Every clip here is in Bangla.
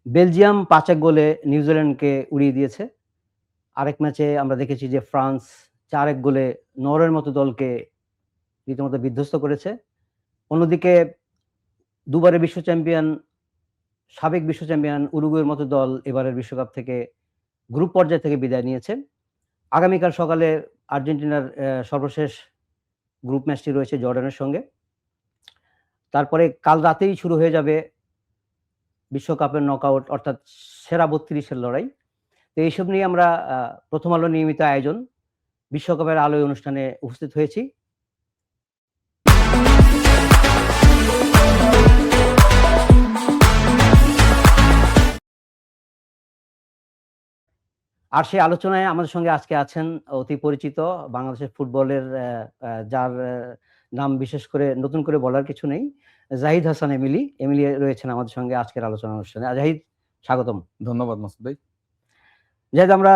বেলজিয়াম ৫-১ গোলে নিউজিল্যান্ডকে উড়িয়ে দিয়েছে। আরেক ম্যাচে আমরা দেখেছি যে ফ্রান্স ৪-১ গোলে নরওয়ের মতো দলকে রীতিমতো বিধ্বস্ত করেছে। অন্যদিকে দুবারের বিশ্ব চ্যাম্পিয়ন, সাবেক বিশ্ব চ্যাম্পিয়ন উরুগুয়ের মতো দল এবারের বিশ্বকাপ থেকে গ্রুপ পর্যায় থেকে বিদায় নিয়েছে। আগামীকাল সকালে আর্জেন্টিনার সর্বশেষ গ্রুপ ম্যাচটি রয়েছে জর্ডানের সঙ্গে। তারপরে কাল রাতেই শুরু হয়ে যাবে বিশ্বকাপের নকআউট অর্থাৎ সেরা ৩২ এর লড়াই। তো এইসব নিয়ে আমরা প্রথম আলো নিয়মিত আয়োজন বিশ্বকাপের আলোয় অনুষ্ঠানে উপস্থিত হয়েছি। আর সেই আলোচনায় আমাদের সঙ্গে আজকে আছেন অতি পরিচিত বাংলাদেশের ফুটবলের যার নাম বিশেষ করে নতুন করে বলার কিছু নেই, জাহিদ হাসান এমিলি। এমিলি রয়েছেন আমাদের সঙ্গে আজকের আলোচনা অনুষ্ঠানে। জাহিদ, স্বাগতম। ধন্যবাদ মাসুদ ভাই। জাহিদ, আমরা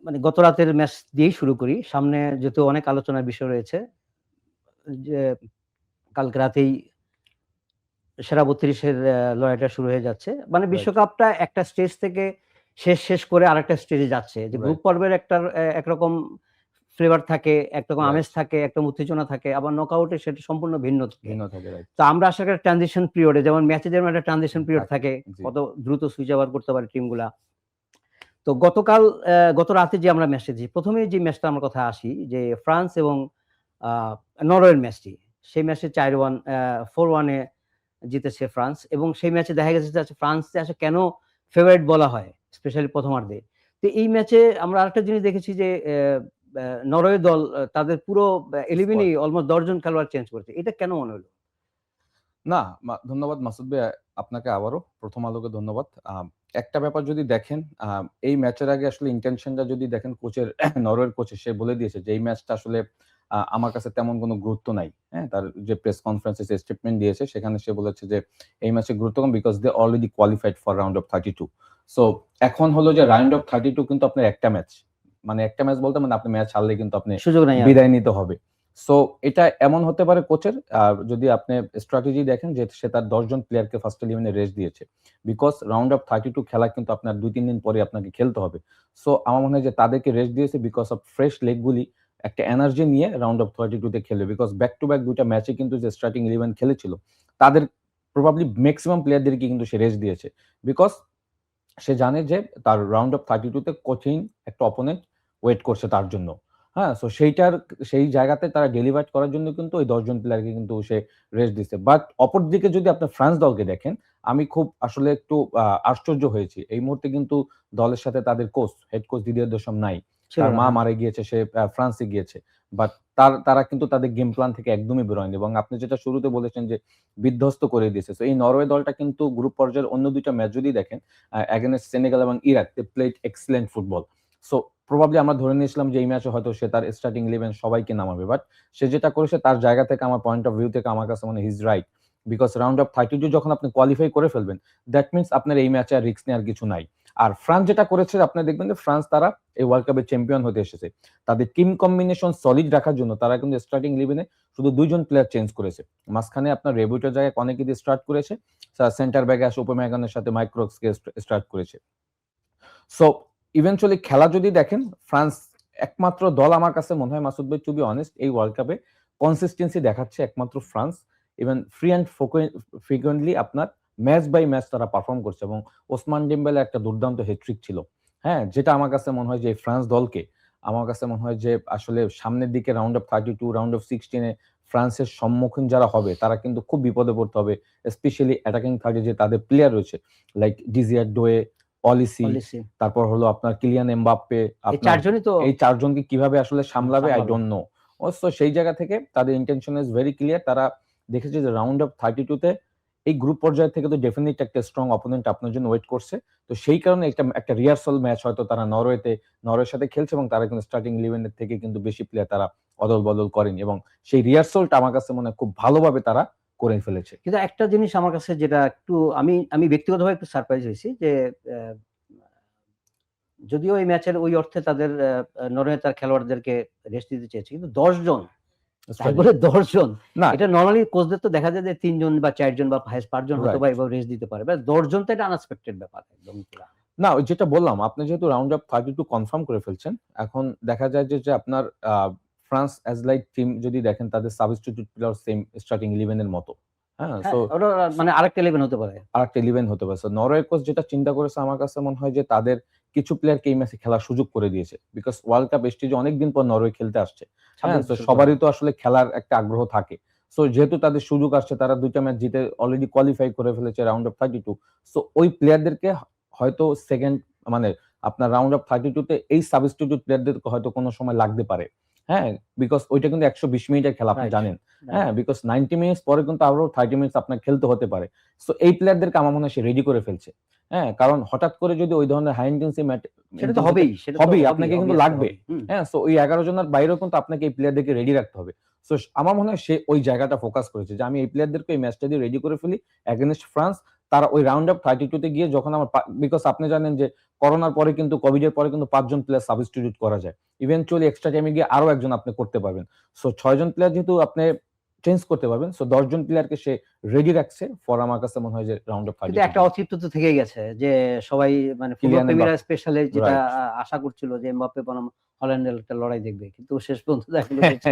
মানে গত রাতের ম্যাচ দিয়েই শুরু করি। সামনে যেহেতু অনেক আলোচনার বিষয় রয়েছে, যে কালকে রাতেই সেরা ৩২ এর লড়াইটা শুরু হয়ে যাচ্ছে। মানে বিশ্বকাপটা একটা স্টেজ থেকে শেষ করে আরেকটা স্টেজে যাচ্ছে। যে গ্রুপ পর্বের একটা একরকম ফ্লেভার থাকে, একরকম আমেজ থাকে, একটা উত্তেজনা থাকে, আবার নকআউটে সেটা সম্পূর্ণ ভিন্ন থাকে। তো আমরা আশা করি ট্রানজিশন পিরিয়ডে, যেমন ম্যাচে যেমন একটা ট্রানজিশন পিরিয়ড থাকে, কত দ্রুত সুইচ ওভার করতে পারে টিমগুলা। তো গত রাতে যে আমরা ম্যাচটা দিই, প্রথমে যে ম্যাচটা আমার কথা আসি, যে ফ্রান্স এবং নরওয়ের ম্যাচটি, সেই ম্যাচে 4-1 এ জিতেছে ফ্রান্স। এবং সেই ম্যাচে দেখা গেছে যে ফ্রান্স আসলে কেন ফেভারিট বলা হয়, স্পেশালি প্রথমার্ধে। তো এই ম্যাচে আমরা আরেকটা জিনিস দেখেছি যে নরওয়ে দল তাদের পুরো 11ই অলমোস্ট 10 জন খেলোয়াড় চেঞ্জ করেছে। এটা কেন মনে হলো? না, ধন্যবাদ মাসুদ ভাই, আপনাকে আবারও প্রথম আলোকে ধন্যবাদ। একটা ব্যাপার যদি দেখেন, এই ম্যাচের আগে আসলে ইন্টেনশনটা যদি দেখেন কোচের, নরওয়ের কোচের, সে বলে দিয়েছে যে এই ম্যাচটা আসলে আমার কাছে তেমন কোনো গুরুত্ব নাই। হ্যাঁ, তার যে প্রেস কনফারেন্সে সে স্টেটমেন্ট দিয়েছে সেখানে সে বলেছে যে এই ম্যাচে গুরুত্ব কম, because they already qualified for round of 32। So এখন হলো যে রাউন্ড অফ 32 কিন্তু আপনার একটা ম্যাচ, মানে একটা ম্যাচ বলতে মানে আপনি ম্যাচ হারলে কিন্তু আপনি বিদায় নিতে হবে। সো এটা এমন হতে পারে কোচের, যদি আপনি স্ট্র্যাটেজি দেখেন যে সে তার 10 জন প্লেয়ারকে ফার্স্ট 11-এ রেস্ট দিয়েছে, বিকজ রাউন্ড অফ 32 খেলা কিন্তু আপনার 2-3 দিন পরে আপনাকে খেলতে হবে। সো আমার মনে হয় যে তাদেরকে রেস্ট দিয়েছে বিকজ অফ ফ্রেশ লেগগুলি একটা এনার্জি নিয়ে রাউন্ড অফ 32 তে খেলবে, বিকজ ব্যাক টু ব্যাক দুইটা ম্যাচে কিন্তু যে স্টার্টিং 11 খেলেছিল তাদের প্রবাবলি ম্যাক্সিমাম প্লেয়ারদেরকে কিন্তু সে রেস্ট দিয়েছে, বিকজ সে জানে যে তার রাউন্ড অফ 32 তে কঠিন একটা অপোনেন্ট ওয়েট করছে তার জন্য। হ্যাঁ, সো সেই জায়গাতে তারা ডেলিভার করার জন্য কিন্তু ওই 10 জন প্লেয়ারকে কিন্তু সে রেস্ট দিচ্ছে। বাট অপরদিকে যদি আপনি ফ্রান্স দলকে দেখেন, আমি খুব আসলে একটু আশ্চর্য হয়েছি। এই মুহূর্তে কিন্তু দলের সাথে তাদের coach, head coach Didier Deschamps নাই। তার মা মারা গিয়েছে, সে ফ্রান্সে গিয়েছে। বাট তারা কিন্তু তাদের গেম প্ল্যান থেকে একদমই বেরোয়নি, এবং আপনি যেটা শুরুতে বলেছেন যে বিধ্বস্ত করে দিয়েছে। সো এই নরওয়ে দলটা কিন্তু গ্রুপ পর্যায়ের অন্য দুইটা ম্যাচ যদি দেখেন, এগেইনস্ট সেনেগাল এবং Iraq, they played excellent football. So probably আমরা ধরে নিয়েছিলাম যে এই ম্যাচে হয়তো সে তার স্টার্টিং 11 সবাইকে নামাবে, বাট সে যেটা করেছে তার জায়গা থেকে, আমার পয়েন্ট অফ ভিউ থেকে আমার কাছে মনে হয় his right, because round of 32 যখন আপনি কোয়ালিফাই করে ফেলবেন, দ্যাট মিনস আপনার এই ম্যাচে আর রিস্ক নেওয়ার কিছু নাই। আর ফ্রান্স যেটা করেছে, আপনি দেখবেন যে ফ্রান্স তারা এই ওয়ার্ল্ড কাপের চ্যাম্পিয়ন হতে এসেছে, তাদের টিম কম্বিনেশন সলিড রাখার জন্য তারা কিন্তু স্টার্টিং 11-এ শুধু 2 জন প্লেয়ার চেঞ্জ করেছে। মাঝখানে আপনার রেবুটের জায়গায় অনেকে দিয়ে স্টার্ট করেছে, সেন্টার ব্যাগে আসে উপমেগানের সাথে মাইক্রোক্সকে স্টার্ট করেছে। সো ইভেনচুয়ালি খেলা যদি দেখেন, ফ্রান্স একমাত্র দল আমার কাছে মনে হয় মাসুদ ভাই, টু বি অনেস্ট, এই ওয়ার্ল্ড কাপে কনসিস্টেন্সি দেখাচ্ছে একমাত্র France. Even free and frequently আপনার ম্যাচ বাই ম্যাচ তারা পারফর্ম করছে, এবং ওসমান ডেম্বেলে একটা দুর্দান্ত হ্যাট্রিক ছিল। হ্যাঁ, যেটা আমার কাছে মনে হয় যে ফ্রান্স দলকে, আমার কাছে মনে হয় যে আসলে সামনের দিকে রাউন্ড অফ 32, রাউন্ড অফ 16-এ ফ্রান্সের সম্মুখীন যারা হবে তারা কিন্তু খুব বিপদে পড়তে হবে, স্পেশালি অ্যাটাকিং থার্ডে যে তাদের প্লেয়ার রয়েছে, লাইক ডিজিয়ার ডোয়ে, অলিসি, তারপর হলো আপনার কিলিয়ান এমবাপ্পে, এই চারজনকে কিভাবে আসলে সামলাবে আই ডোন্ট নো। সো সেই জায়গা থেকে তাদের ইন্টেনশন ইজ ভেরি ক্লিয়ার। তারা দেখেছে যে রাউন্ড অফ 32 তে এই গ্রুপ পর্যায়ে থেকে তো ডেফিনেটলি একটা স্ট্রং অপোনেন্ট আপনার জন্য ওয়েট করছে। তো সেই কারণে একটা রিহার্সাল ম্যাচ হয়তো তারা নরওয়ের সাথে খেলছে, এবং তারা কিন্তু স্টার্টিং 11-এর থেকে কিন্তু বেশি প্লেয়ার তারা অদল বদল করেনি, এবং সেই রিহার্সালটা আমার কাছে মনে হয় খুব ভালোভাবে তারা করে ফেলেছে। কিন্তু একটা জিনিস আমার কাছে যেটা একটু আমি ব্যক্তিগতভাবে একটু সারপ্রাইজ হয়েছি, যে যদিও এই ম্যাচের ওই অর্থে তাদের নরওয়ে তার খেলোয়াড়দেরকে রেস্ট দিতে চেয়েছে, কিন্তু 10 জন তারপরে 10 জন, না এটা নরমালি কোচদের তো দেখা যায় যে 3 জন বা 4 জন বা 5 জন হয়তো রাইট। বা এভাবে রেস্ট দিতে পারে। বাট 10 জন তো এটা আনএক্সপেক্টেড ব্যাপার একদম পুরা। না ওই যেটা বললাম, আপনি যেহেতু রাউন্ড অফ 32 কনফার্ম করে ফেলছেন, এখন দেখা যায় যে আপনার ফ্রান্স অ্যাজ লাইক টিম যদি দেখেন তাদের সাবস্টিটিউট প্লেয়ার সেম স্টার্টিং 11 এর মতো। হ্যাঁ? হ্যাঁ, সো ওটা মানে আরেকটা 11 হতে পারে। আরেকটা 11 হতে পারে। সো নরওয়ের কোচ যেটা চিন্তা করেছে আমার কাছে মনে হয় যে তাদের কিছু প্লেয়ারকে এই ম্যাচে খেলার সুযোগ করে দিয়েছে। বিকজ ওয়ার্ল্ড কাপ স্টেজে অনেকদিন পর নরওয়ে খেলতে আসছে। হ্যাঁ? 26 তো বছর পরে। সবারই তো আসলে খেলার একটা আগ্রহ থাকে। সো যেহেতু তাদের সুযোগ আসছে, তারা ২ টা ম্যাচ জিতে অলরেডি কোয়ালিফাই করে ফেলেছে রাউন্ড অফ 32। সো ওই প্লেয়ারদেরকে হয়তো সেকেন্ড মানে আপনার রাউন্ড অফ 32 তে এই সাবস্টিটিউট প্লেয়ারদেরকে হয়তো কোনো সময় লাগতে পারে। হ্যাঁ? বিকজ ওইটা কিন্তু ১২০ মিনিটের খেলা আপনি রাইট, জানেন। রাইট। হ্যাঁ? বিকজ 90 মিনিটস পরে কিন্তু আরো 30 মিনিটস আপনার খেলতে হতে পারে। সো এই প্লেয়ারদেরকে আমার মনে হয় সে রেডি করে ফেলছে। হ্যাঁ? কারণ হঠাৎ করে যদি ওই ধরনের হাই ইনটেন্সি সেটা তো হবেই, সেটা তো হবেই, হবেই, আপনাকে কিন্তু obviously লাগবে। হবেই। হুম। হ্যাঁ? সো ওই ১১ জনের বাইরেও কিন্তু আপনাকে এই প্লেয়ারদেরকে রেডি রাখতে হবে। সো আমার মনে হয় সে ওই জায়গাটা ফোকাস করেছে যে আমি এই প্লেয়ারদেরকে এই ম্যাচটা দিয়ে রেডি করে ফেলি এগেইনস্ট ফ্রান্স। তারা ওই রাউন্ড অফ 32 তে গিয়ে যখন আমার বিকজ আপনি জানেন যে করোনার পরে কিন্তু কোভিড এর পরে কিন্তু ৫ জন প্লেয়ার সাবস্টিটিউট করা যায়। ইভেনচুয়ালি এক্সট্রা টাইমে গিয়ে আরো একজন আপনি করতে পারবেন। সো ৬ জন প্লেয়ার যেহেতু আপনি চেঞ্জ করতে পারবেন। সো ১০ জন প্লেয়ারকে সে রেডি রাখছে ফর আমার কাছে মনে হয় যে রাউন্ড অফ কিন্তু 32 একটা জন্য। অতৃপ্ত তো থেকেই গেছে যে সবাই মানে ফুটবল কিলিয়ান প্রেমীরা এমবাপ্পে স্পেশালি যেটা রাইট। আশা করছিল যে এমবাপ্পে বনাম হল্যান্ডের একটা লড়াই দেখবে। কিন্তু শেষ পর্যন্ত দেখা গেল যে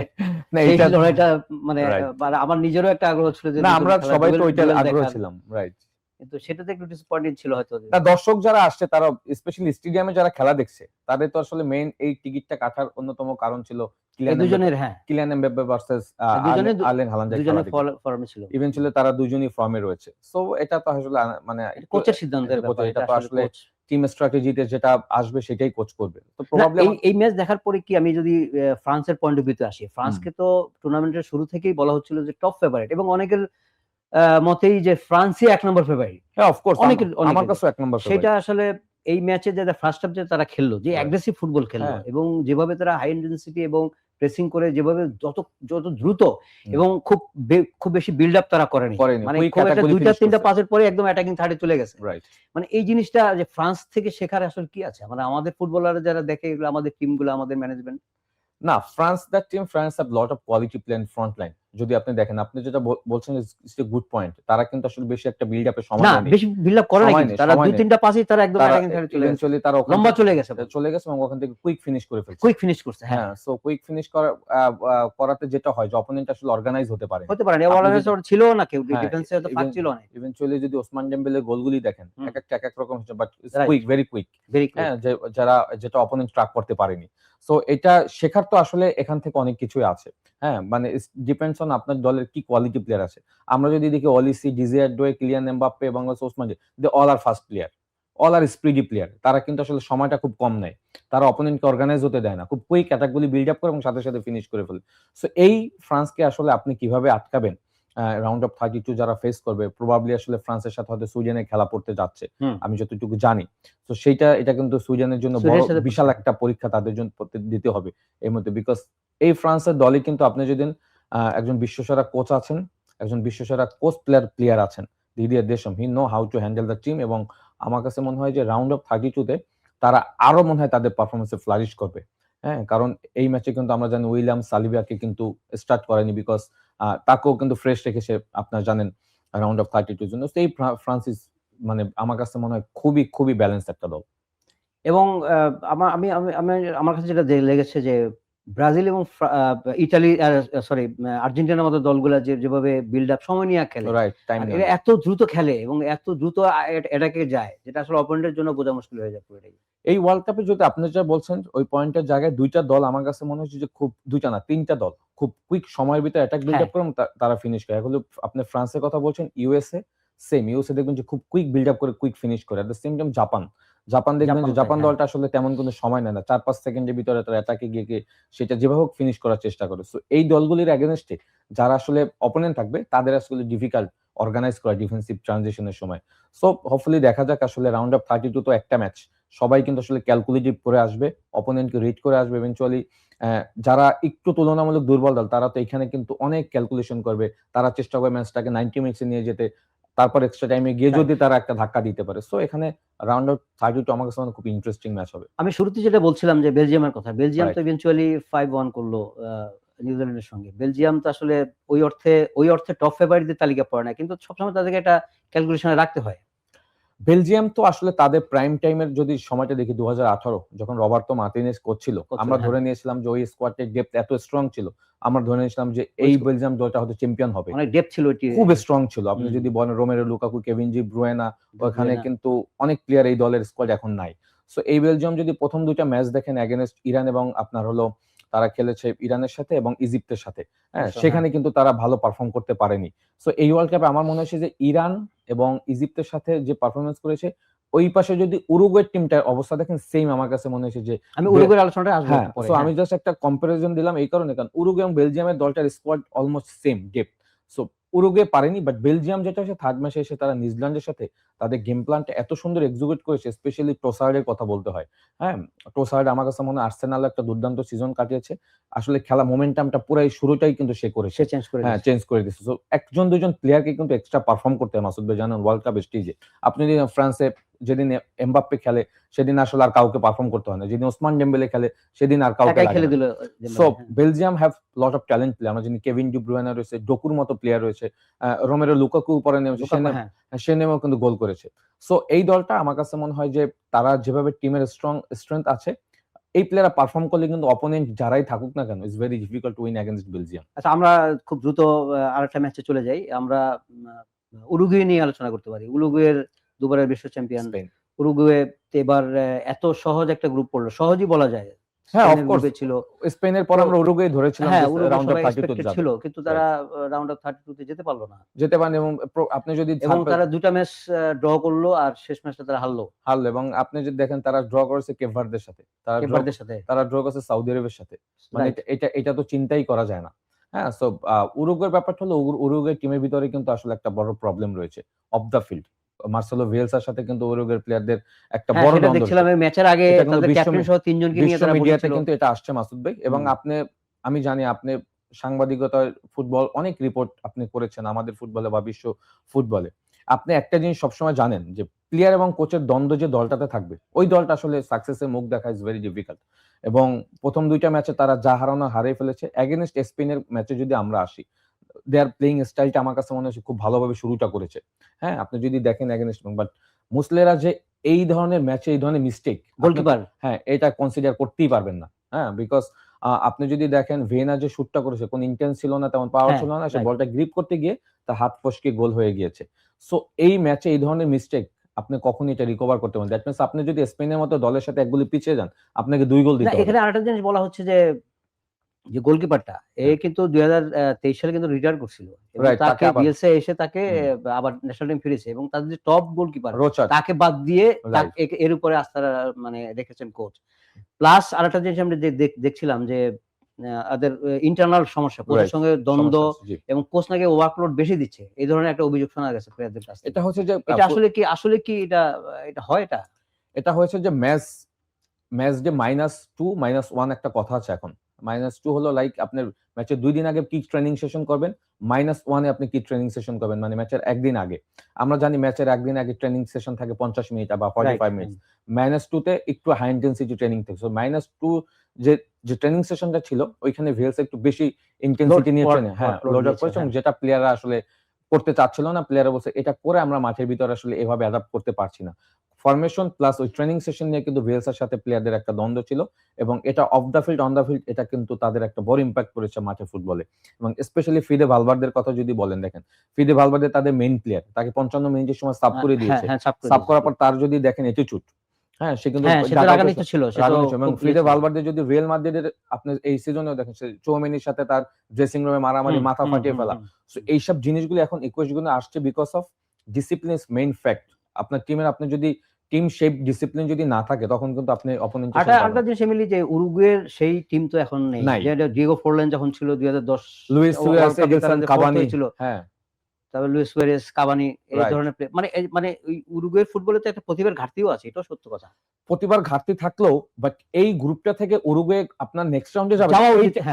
না সেই এইটা লড়াইটা মানে রাইট। আমার নিজেরও একটা আগ্রহ ছিল যে না দুজন আমরা খেলা সবাই তো ওইটার ডুয়েল আগ্রহ দেখার। ছিলাম। রাইট। কিন্তু সেটাতে একটু ডিসঅ্যাপয়েন্টেড ছিল হয়তো। না দর্শক যারা আসছে তারা স্পেশালি স্টেডিয়ামে যারা খেলা দেখছে, তাদের তো আসলে মেইন এই টিকিটটা কাটার অন্যতম কারণ ছিল এই দুজনের, হ্যাঁ, কিলিয়ান এমবাপ্পে ভার্সাস দুজনে আর্লিং হাল্যান্ডের খেলা দুজনে দেখবে। ফর্মে ছিল। ইভেনচুয়ালি তারা দুজনই ফর্মে রয়েছে। সো এটা তো আসলে মানে এটা একটু কোচের সিদ্ধান্তের ব্যাপার। এটা এটা তো আসলে আসলে কোচ। টিম স্ট্র্যাটেজিতে যেটা আসবে সেটাই কোচ করবে। তো না, প্রবাবলি আমার এই ম্যাচ দেখার পরে কি আমি যদি ফ্রান্সের পয়েন্ট অফ ভিউ তে আসি, হুম। ফ্রান্সকে তো টুর্নামেন্টের শুরু থেকেই বলা হচ্ছিল যে টপ ফেভারিট এবং অনেকের মতেই যে ফ্রান্সই ১ নম্বর ফেভারিট। হ্যাঁ, অফ কোর্স অনেকের আমার অনেকের। কাছেও ১ নাম্বার সেটা ফেভারিট। আসলে এই ম্যাচে যে ফার্স্ট হাফ যে তারা খেললো, যে রাইট। অ্যাগ্রেসিভ ফুটবল খেললো হ্যাঁ। এবং যেভাবে তারা হাই ইন্টেনসিটি এবং প্রেসিং করে যেভাবে যত দ্রুত হুম। এবং খুব বেশি বিল্ড আপ তারা করেনি। করেনি। মানে কুইক খুব অ্যাটাক একটা গুলি ২টা ফিনিশ ৩টা করছে। পাসের পরে একদম অ্যাটাকিং থার্ডে চলে গেছে। রাইট। মানে এই জিনিসটা যে ফ্রান্স থেকে শেখার আসলে কি আছে? মানে আমাদের ফুটবলাররা যারা দেখে এগুলো, আমাদের টিমগুলো, আমাদের ম্যানেজমেন্ট। না, France have lot of quality play in front line. যদি আপনি দেখেন, আপনি যেটা বলছেন is a good point. তারা কিন্তু আসলে বেশি একটা বিল্ড আপে সময় না, নেয়নি। বেশি বিল্ড আপ করে না সময় কিন্তু। নেই, তারা সময় ২ নেই। ৩ টা পাসেই তারা একদম তারা অ্যাটাকিং থার্ডে চলে গেছে। ইভেনচুয়ালি তারা ওখান লম্বা থেকে চলে গেছে। চলে গেছে এবং ওখান থেকে কুইক ফিনিশ করে ফেলছে। কুইক ফিনিশ করছে। হ্যাঁ। হ্যাঁ, সো কুইক ফিনিশ করাতে যেটা হয় যে অপোনেন্ট আসলে অর্গানাইজ হতে পারে না। হতে পারে না। আপনি অর্গানাইজ যদি ছিলও না কেউ। হ্যাঁ, ডিফেন্সে হয়তো ফাঁক ছিল অনেক। ইভেনচুয়ালি যদি ওসমান ডেম্বেলের গোলগুলি দেখেন, হুম। এক রকম হচ্ছে but right. Quick, very quick. Very quick. হ্যাঁ, যেটা অপোনেন্ট ট্র্যাক করতে পারেনি। সো এটা শেখার তো আসলে এখান থেকে অনেক কিছুই আছে। হ্যাঁ, মানে ডিপেন্ডস অন আপনার দলের কি কোয়ালিটি প্লেয়ার আছে। আমরা যদি দেখি অলিসি, ডিজিয়ার ডোয়ে, কিলিয়ান এমবাপ্পে এবং Ousmane they all are fast player. All are speedy player. তারা কিন্তু আসলে সময়টা খুব কম নেয়। তারা অপোনেন্টকে অর্গানাইজ হতে দেয় না। খুব কুইক অ্যাটাক গুলি বিল্ড আপ করে এবং সাথে, সাথে ফিনিশ করে ফেলে। সো এই ফ্রান্সকে আসলে আপনি কিভাবে আটকাবেন? রাউন্ড অফ 32 যারা ফেস করবে প্রবাবলি আসলে ফ্রান্সের সাথে হয়তো সুইডেনের খেলা পড়তে যাচ্ছে। হুম। আমি যতটুকু জানি। তো এটা কিন্তু সুইডেনের জন্য সুইডেনের সাথে বিশাল পড়ছে। একটা পরীক্ষা তাদের জন্য দিতে হবে এই মুহূর্তে। বিকজ এই ফ্রান্সের দলে কিন্তু আপনি যদি একজন বিশ্বসেরা কোচ আছেন, একজন বিশ্বসেরা প্লেয়ার আছেন। Didier Deschamps. He know how to handle the team এবং আমার কাছে মনে হয় যে রাউন্ড অফ 32 তে তারা আরো মনে হয় তাদের পারফরম্যান্সে ফ্লারিশ করবে। হ্যাঁ? কারণ এই ম্যাচে কিন্তু আমরা জানি উইলিয়াম সালিবাকে কিন্তু স্টার্ট করেনি বিকজ তাকেও কিন্তু ফ্রেশ রেখেছে আপনারা জানেন রাউন্ড অফ 32 এর জন্য। তো এই ফ্রান্সিস মানে আমার কাছে মনে হয় খুবই, খুবই ব্যালেন্সড একটা দল। এবং আমা আমি আমি আমি আমার কাছে যেটা লেগেছে যে ব্রাজিল এবং ইতালি সরি আর্জেন্টিনার মতো দলগুলা যেভাবে বিল্ড আপ সময় নিয়ে খেলে। রাইট, টাইম আর নেয় এরা না। এত দ্রুত খেলে এবং এত দ্রুত অ্যাটাকে যায় যেটা আসলে অপোনেন্টের জন্য বোঝা মুশকিল হয়ে যায় পুরোটাই। এই ওয়ার্ল্ড কাপে যদি আপনি যেটা বলছেন ওই পয়েন্টের জায়গায় ২ টা দল আমার কাছে মনে হচ্ছে যে খুব ২ টা না ৩ টা দল খুব কুইক সময়ের ভিতরে অ্যাটাক বিল্ড হ্যাঁ। আপ করে এবং তারা ফিনিশ করে। এখন আপনি ফ্রান্সের কথা বলছেন, ইউএসএ সেম। ইউএসএ দেখবেন যে খুব কুইক বিল্ড আপ করে কুইক ফিনিশ করে। At the same time Japan দেখবেন যে জাপান হ্যাঁ। দলটা আসলে তেমন কোনো সময় নেয় না। ৪-৫ সেকেন্ডের ভিতরে তারা অ্যাটাকে গিয়ে সেটা যেভাবে হোক ফিনিশ করার চেষ্টা করে। সো এই দলগুলির এগেইনস্ট এ যারা আসলে অপোনেন্ট থাকবে তাদের আসলে ডিফিকাল্ট অর্গানাইজ করা ডিফেন্সিভ ট্রানজিশন এর সময়। সো হোপফুলি দেখা যাক আসলে রাউন্ড অফ 32 তো একটা ম্যাচ। সবাই কিন্তু আসলে ক্যালকুলেটিভ করে আসবে, অপোনেন্টকে রিড করে আসবে। ইভেনচুয়ালি যারা একটু তুলনামূলক দুর্বল দল তারা তো এখানে কিন্তু অনেক ক্যালকুলেশন করবে। তারা চেষ্টা করবে ম্যাচটাকে 90 মিনিটসে নিয়ে যেতে। তারপর এক্সট্রা টাইমে গিয়ে যদি তারা একটা ধাক্কা দিতে পারে। সো এখানে রাউন্ড অফ 32 আমার কাছে মনে হয় খুব ইন্টারেস্টিং ম্যাচ হবে। আমি শুরুতে যেটা বলছিলাম যে বেলজিয়ামের কথা। বেলজিয়াম তো রাইট। ইভেনচুয়ালি 5-1 করলো নিউজিল্যান্ডের সঙ্গে। বেলজিয়াম তো আসলে ওই অর্থে টপ ফেভারিটদের তালিকা পড়ে না, কিন্তু সবসময় তাদেরকে একটা ক্যালকুলেশনে রাখতে হয়। বেলজিয়াম তো আসলে তাদের প্রাইম টাইমের যদি সময়টা দেখি 2018 যখন রবার্তো মার্টিনেজ কোচ ছিল, আমরা ধরে নিয়েছিলাম যে ওই স্কোয়াডের ডেপথ এত স্ট্রং ছিল, আমরা ধরে নিয়েছিলাম যে এই বেলজিয়াম দলটা হয়তো চ্যাম্পিয়ন হবে। অনেক ডেপথ ছিল, খুব স্ট্রং ছিল। আপনি যদি বলেন রোমেরো লুকাকু, কেভিন জি ব্রুয়েনা, ওখানে কিন্তু অনেক প্লেয়ার এই দলের স্কোয়াড এখন নাই। সো এই বেলজিয়াম যদি প্রথম দুইটা ম্যাচ দেখেন এগেনস্ট ইরান এবং আপনার হলো তারা খেলেছে ইরানের সাথে এবং ইজিপ্টের সাথে, হ্যাঁ সেখানে কিন্তু তারা ভালো পারফর্ম করতে পারেনি। সো এই ওয়ার্ল্ড কাপে আমার মনে হচ্ছে যে ইরান এবং ইজিপ্টের সাথে যে পারফরমেন্স করেছে, ওই পাশে যদি উরুগুয়ের টিমটার অবস্থা দেখেন সেম, আমার কাছে মনে হচ্ছে যে আমি উরুগুয়ের আলোচনাটা আসবো পরে। আমি জাস্ট একটা কম্পারিজন দিলাম এই কারণে, কারণ উরুগুয়ে এবং বেলজিয়ামের দলটার squad almost same depth. So Uruguay পারেনি, বাট বেলজিয়াম যেটা হচ্ছে থার্ড ম্যাচে এসে তারা নিউজিল্যান্ডের সাথে তাদের গেম প্ল্যানটা এত সুন্দর এক্সিকিউট করেছে, স্পেশালি ট্রোসার্ডের কথা বলতে হয়। হ্যাঁ, ট্রোসার্ড আমার কাছে মনে হয় আর্সেনালে একটা দুর্দান্ত সিজন কাটিয়েছে। আসলে খেলা মোমেন্টামটা পুরাই শুরুটাই কিন্তু সে করেছে, চেঞ্জ করে দিয়েছে। সো একজন দুজন প্লেয়ারকে কিন্তু এক্সট্রা পারফর্ম করতে হয় মাসুদ ভাই, জানেন ওয়ার্ল্ড কাপ স্টেজে আপনি যদি ফ্রান্সে যেদিন এমবাপ্পে খেলে সেদিন আসলে আর কাউকে পারফর্ম করতে হয় না, যেদিন ওসমান ডেম্বেলে খেলে সেদিন আর কাউকে খেলে দিল। So Belgium have lot of talent player, আমরা জানি কেভিন ডি ব্রুয়েনা রয়েছে, ডকুর মতো প্লেয়ার রয়েছে, রোমেরো লুকাকু উপরে নেমেছে, সে নেমেও কিন্তু গোল করেছে। সো এই দলটা আমার কাছে মনে হয় যে তারা যেভাবে টিমের স্ট্রেংথ আছে, এই প্লেয়াররা পারফর্ম করলে কিন্তু অপোনেন্ট যারাই থাকুক না কেন it's very difficult to win against Belgium. আচ্ছা, আমরা খুব দ্রুত আরেকটা ম্যাচে চলে যাই। আমরা উরুগুয়ে নিয়ে আলোচনা করতে পারি। উরুগুয়ের দুবারের বিশ্ব চ্যাম্পিয়ন উরুগুয়ে এবার এত সহজ একটা গ্রুপ পড়লো, সহজই বলা যায়। হ্যাঁ, অফ কোর্স ছিল। স্পেনের পর আমরা উরুগুয়ে ধরেছিলাম রাউন্ড অফ 32 ছিল, কিন্তু তারা রাউন্ড অফ 32 তে যেতে পারলো না। যেতে পারেনি, এবং আপনি যদি তারা দুটো ম্যাচ ড্র করলো আর শেষ ম্যাচটা তারা হারলো। এবং আপনি যদি দেখেন তারা ড্র করেছে কেপ ভার্দের সাথে, তারা ড্র করেছে সৌদি আরবের সাথে। মানে এটা তো চিন্তাই করা যায় না। হ্যাঁ, সো উরুগুয়ের ব্যাপারটা হলো উরুগুয়ে টিমের ভিতরে কিন্তু আসলে একটা বড় প্রবলেম রয়েছে অফ দ্য ফিল্ড। মার্সেলো ভিয়েলসার সাথে কিন্তু উরুগুয়ের প্লেয়ারদের একটা বড় দ্বন্দ্ব দেখছিলাম এই ম্যাচের আগে তাদের ক্যাপ্টেন সহ তিনজনকে নিয়ে তারা মিডিয়াতে কিন্তু এটা আসছে মাসুদ ভাই। এবং আমি জানি আপনি সাংবাদিকতায় ফুটবল অনেক রিপোর্ট আপনি করেছেন আমাদের ফুটবলে বা বিশ্ব ফুটবলে। আপনি একটা জিনিস সবসময় জানেন যে প্লেয়ার এবং কোচের দ্বন্দ্ব যে দলটাতে থাকবে, ওই দলটা আসলে সাকসেসের মুখ দেখা ইজ ভেরি ডিফিকাল্ট। এবং প্রথম দুইটা ম্যাচে তারা যা হারানো হারিয়ে ফেলেছে। এগেইনস্ট স্পেনের ম্যাচে যদি আমরা আসি, দেয়ার প্লেইং স্টাইলটা আমার কাছে মনে হচ্ছে খুব ভালোভাবে শুরুটা করেছে। হ্যাঁ, আপনি যদি দেখেন এগেইনস্ট, বাট মুসলেরা যে এই ধরনের ম্যাচে এই ধরনের মিস্টেক গোলকিপার, হ্যাঁ এটা কনসিডার করতেই পারবেন না। হ্যাঁ, বিকজ আপনি যদি দেখেন ভেনা যে শুটটা করেছে কোন ইন্টেন্স ছিল না, তেমন পাওয়ার ছিল না, সে বলটা গ্রিপ করতে গিয়ে তার হাত ফসকে গোল হয়ে গিয়েছে। সো এই ম্যাচে এই ধরনের মিস্টেক আপনি কখনই এটা রিকভার করতে পারেন। দ্যাট মিন্স আপনি যদি স্পেনের মতো দলের সাথে এক গোলে পিছিয়ে যান, আপনাকে 2 গোল দিতে হবে। এখানে আরেকটা জিনিস বলা হচ্ছে যে গোলকিপারটা কিন্তু 2023 সালে কিন্তু রিটায়ার করছিল, এবং তাকে বিএলসি এসে তাকে আবার ন্যাশনাল টিম ফিরেছে, এবং তাদের যে টপ গোলকিপার তাকে বাদ দিয়ে এর উপরে আস্থা মানে রেখেছেন কোচ। প্লাস আরেকটা জিনিস আমরা দেখছিলাম যে তাদের ইন্টারনাল সমস্যা, কোচের সঙ্গে দ্বন্দ্ব, এবং কোচ নাকি ওভারলোড বেশি দিচ্ছে, এই ধরনের একটা অভিযোগ শোনা গেছে প্লেয়ারদের কাছ থেকে। এটা হচ্ছে যে এটা আসলে কি এটা হয়? এটা হয়েছে যে ম্যাচ যে -2 -1 একটা কথা আছে এখন। -2 হলো লাইক আপনার ম্যাচের 2 দিন আগে কি ট্রেনিং সেশন করবেন, -1 এ আপনি কি ট্রেনিং সেশন করবেন, মানে ম্যাচের একদিন আগে। আমরা জানি ম্যাচের একদিন আগে ট্রেনিং সেশন থাকে 50 মিনিট বা 45 মিনিট। -2 তে একটু হাই ইন্টেন্সিটি ট্রেনিং থাকে। সো -2 যে ট্রেনিং সেশনটা ছিল ওইখানে ভিএলসি একটু বেশি ইন্টেন্সিটি নিয়ে লোড আপ করেছে, যেটা প্লেয়াররা আসলে করতে চাচ্ছিল না। প্লেয়াররা বলছে এটা করে আমরা মাঠের ভিতরে আসলে এভাবে অ্যাডাপ্ট করতে পারছি না। ফরমেশন প্লাস ওই ট্রেনিং সেশন নিয়ে কিন্তু ভিএলসির সাথে প্লেয়ারদের একটা দ্বন্দ্ব ছিল, এবং এটা of the field on the field এটা কিন্তু তাদের একটা বড় ইম্প্যাক্ট করেছে মাঠে ফুটবলে। এবং স্পেশালি ফিদে ভালভার্দের কথা যদি বলেন, দেখেন ফিদে ভালভার্দে তাদের মেইন প্লেয়ার, তাকে 55 মিনিটের সময় সাব করে দিয়েছে। সাব করার পর তার যদি দেখেন অ্যাটিটিউড, হ্যাঁ সে কিন্তু রাগান্বিত ছিল। এবং ফিদে ভালভার্দে যদি রিয়াল মাদ্রিদের আপনি এই সিজনেও দেখেন চৌমেনির সাথে তার ড্রেসিং রুমে মারামারি, মাথা ফাটিয়ে ফেলা, সো এইসব জিনিসগুলো এখন ইকুয়েশনগুলো আসছে because of discipline is main fact. আপনার টিমের আপনি যদি টিম শেপ ডিসিপ্লিন যদি না থাকে তখন কিন্তু আপনি অপোনেন্টের সাথে আরেকটা জিনিস এমিলি যে উরুগুয়ের সেই টিম তো এখন নেই। যে ডিয়েগো ফোরলান যখন ছিল 2010, লুইস সুয়ারেজ, এডিনসন কাভানি, হ্যাঁ তারপর লুইস সুয়ারেজ, কাভানি, এই ধরনের মানে ওই উরুগুয়ের ফুটবলে তো একটা প্রতিভার ঘাটতিও আছে, এটাও সত্য কথা। প্রতিভার ঘাটতি থাকলেও বাট এই গ্রুপটা থেকে উরুগুয়ে আপনার নেক্সট রাউন্ডে যাবে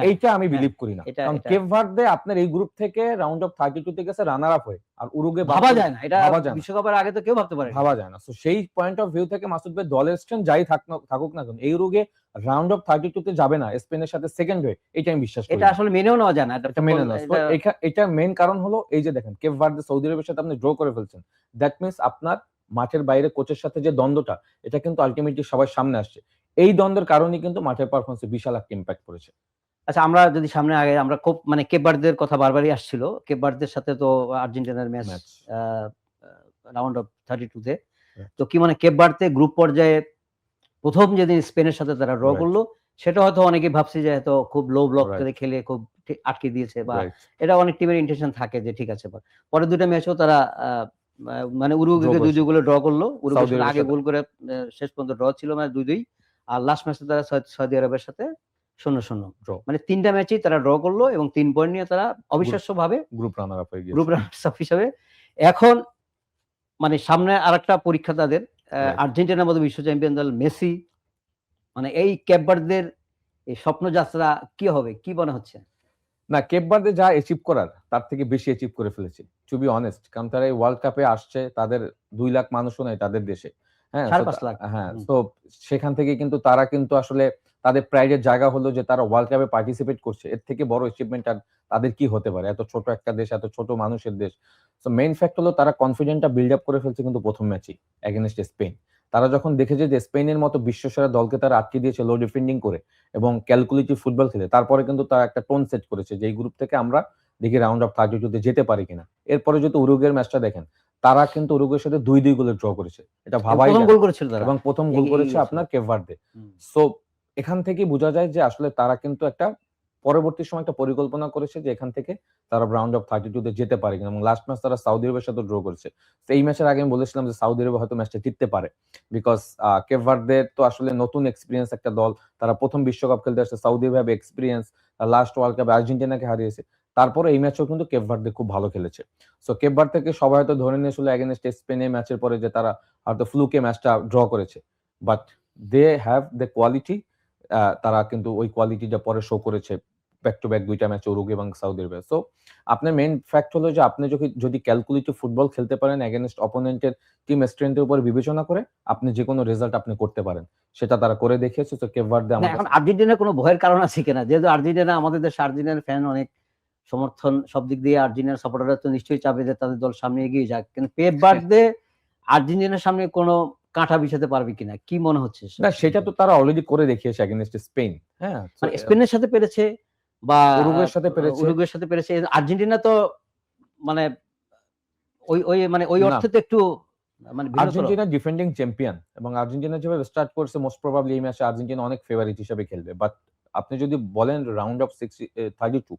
এইটা আমি বিলিভ করি না। কারণ কেপ ভার্দে আপনার এই গ্রুপ থেকে রাউন্ড অফ 32 তে গেছে রানার আপ হয়ে, আর উরুগুয়ে ভাবা যায় না, এটা ভাবা যায় না। বিশ্বকাপের আগে তো কেউ ভাবতে পারে ভাবা যায় না। সো সেই পয়েন্ট অফ ভিউ থেকে মাসুদ ভাই দলের স্ট্রেংথ যাই থাকুক না কেন, এই উরুগুয়ে রাউন্ড অফ 32 তে যাবে না স্পেনের সাথে সেকেন্ড হয়ে, এটা আমি বিশ্বাস করি এটা না। আসলে মেনেও নেওয়া যায় না, এটা মেনে নাও। সো এটা মেইন কারণ হলো এই যে দেখেন কেপ ভার্দে সৌদি আরবের সাথে আপনি ড্র করে ফেলছেন, দ্যাট মিন্স আপনার মাঠের বাইরে কোচের সাথে যে দ্বন্দ্বটা, এটা কিন্তু আলটিমেটলি সবার সামনে আসছে। এই দ্বন্দ্বের কারণেই কিন্তু মাঠের পারফরম্যান্সে বিশাল একটা ইম্প্যাক্ট পড়েছে। আচ্ছা, আমরা যদি সামনে আগে আমরা মানে কেপ ভার্দের কথা বারবারই আসছিল। কেপ ভার্দের সাথে তো আর্জেন্টিনার ম্যাচ রাউন্ড অফ 32 তে। তো কি মানে কেপ ভার্দে গ্রুপ পর্যায়ে প্রথম যেদিন স্পেনের সাথে তারা ড্র করলো, সেটা হয়তো অনেকে ভাবছে যে হয়তো খুব লো ব্লক করে খেলে খুব আটকে দিয়েছে, বা এটা অনেক টিমের ইন্টেনশন থাকে যে ঠিক আছে। পরের দুটো ম্যাচও তারা মানে উরুগুয়েকে 2-2 গোলে ড্র করলো। উরুগুয়ে আগে গোল করে শেষ পর্যন্ত ড্র ছিল ম্যাচ 2-2, আর লাস্ট ম্যাচে তারা সৌদি আরবের সাথে 0-0 মানে 3টা ম্যাচই তারা ড্র করলো এবং 3 পয়েন্ট নিয়ে তারা অবিশ্বাস্যভাবে গ্রুপ রানার আপ হয়ে গিয়েছে। গ্রুপ রানার্স আপ হিসেবে এখন মানে সামনে আরেকটা পরীক্ষা তাদের। আর্জেন্টিনার মতো বিশ্ব চ্যাম্পিয়ন দল মেসি, মানে এই কেপ ভার্দের এই স্বপ্নযাত্রা কি হবে, কি মনে হচ্ছে? না, কেপ ভার্দে যা অ্যাচিভ করার তার থেকে বেশি অ্যাচিভ করে ফেলেছে, টু বি অনেস্ট। কারণ তারা এই ওয়ার্ল্ড কাপে আসছে, তাদের 2 লাখ মানুষও নাই তাদের দেশে। হ্যাঁ, 5.5 লাখ। হ্যাঁ, তো সেখান থেকে কিন্তু তারা কিন্তু আসলে তাদের প্রাইডের জায়গা হলো যে তারা ওয়ার্ল্ড কাপে পার্টিসিপেট করছে। এর থেকে বড় অ্যাচিভমেন্ট আর তাদের কি হতে পারে? এত ছোট একটা দেশ, এত ছোট মানুষের দেশ। সো মেইন ফ্যাক্ট হলো তারা কনফিডেন্টটা বিল্ড আপ করে ফেলছে কিন্তু প্রথম ম্যাচেই এগেইনস্ট স্পেন। তারা যখন দেখেছে যে স্পেনের মতো বিশ্বসেরা দলকে তারা আটকে দিয়েছে লো ডিফেন্ডিং করে এবং ক্যালকুলেটিভ ফুটবল খেলে, তারপরে কিন্তু তারা একটা টোন সেট করেছে যে এই গ্রুপ থেকে আমরা দেখি রাউন্ড অফ 32 তে যেতে পারি কিনা। এরপরে যদি উরুগুয়ের ম্যাচটা দেখেন, তারা কিন্তু উরুগুয়ের সাথে 2-2 গোলে ড্র করেছে। এটা ভাবাই যায় না। গোল করেছিল তারা এবং প্রথম গোল করেছে আপনার কেপ ভার্দে। সো এখান থেকেই বোঝা যায় যে আসলে তারা কিন্তু একটা পরবর্তী সময় একটা পরিকল্পনা করেছে যে এখান থেকে তারা রাউন্ড অফ 32 তে যেতে পারে কিনা, এবং লাস্ট ম্যাচ তারা সৌদি আরবের সাথে ড্র করেছে। তো এই ম্যাচের আগে আমি বলেছিলাম যে সৌদি আরব হয়তো ম্যাচটা জিততে পারে, বিকজ কেপ ভার্দে তো আসলে নতুন এক্সপেরিয়েন্স একটা দল। তারা প্রথম বিশ্বকাপ খেলতে আসছে, সৌদি আরব এক্সপেরিয়েন্স, লাস্ট ওয়ার্ল্ড কাপে আর্জেন্টিনাকে হারিয়েছে। তারপরে এই ম্যাচেও কিন্তু কেপ ভার্দে খুব ভালো খেলেছে। সো কেপ ভার্দে থেকে সবাই হয়তো ধরে নিয়েছিল এগেইনস্ট স্পেন এই ম্যাচের পরে যে তারা হয়তো ফ্লুকে ম্যাচটা ড্র করেছে, but they have the quality. তারা কিন্তু ওই কোয়ালিটিটা পরে শো করেছে ব্যাক টু ব্যাক 2টা ম্যাচ উরুগুয়ে এবং সৌদি আরবে। সো আপনার মেইন ফ্যাক্ট হলো যে আপনি যদি ক্যালকুলেটিভ ফুটবল খেলতে পারেন এগেইনস্ট অপোনেন্টের টিম স্ট্রেংথের উপর বিবেচনা করে, আপনি যে কোনো রেজাল্ট আপনি করতে পারেন। সেটা তারা করে দেখিয়েছে। তো কেপ ভার্দে এখন আর্জেন্টিনার কোনো ভয়ের কারণ আছে কিনা? যেহেতু আর্জেন্টিনা আমাদের দেশে আর্জেন্টিনার ফ্যান অনেক, সমর্থন সব দিক দিয়ে আর্জেন্টিনার সাপোর্টাররা তো নিশ্চয়ই চাবে যে তাদের দল সামনে এগিয়ে যাক, কিন্তু কেপ ভার্দে আর্জেন্টিনার সামনে কোনো কাঁটা বিছাতে পারবে কিনা, কি মনে হচ্ছে? না, সেটা তো তারা অলরেডি করে দেখিয়েছে এগেইনস্ট স্পেন। হ্যাঁ, মানে স্পেনের সাথে পেরেছে বা উরুগুয়ের সাথে পেরেছে। আর্জেন্টিনা তো মানে ওই অর্থে তো একটু মানে আর্জেন্টিনা ডিফেন্ডিং চ্যাম্পিয়ন, এবং আর্জেন্টিনা যেভাবে স্টার্ট করছে মোস্ট প্রবাবলি এই ম্যাচে আর্জেন্টিনা অনেক ফেভারিট হিসেবে খেলবে। বাট আপনি যদি বলেন রাউন্ড অফ 32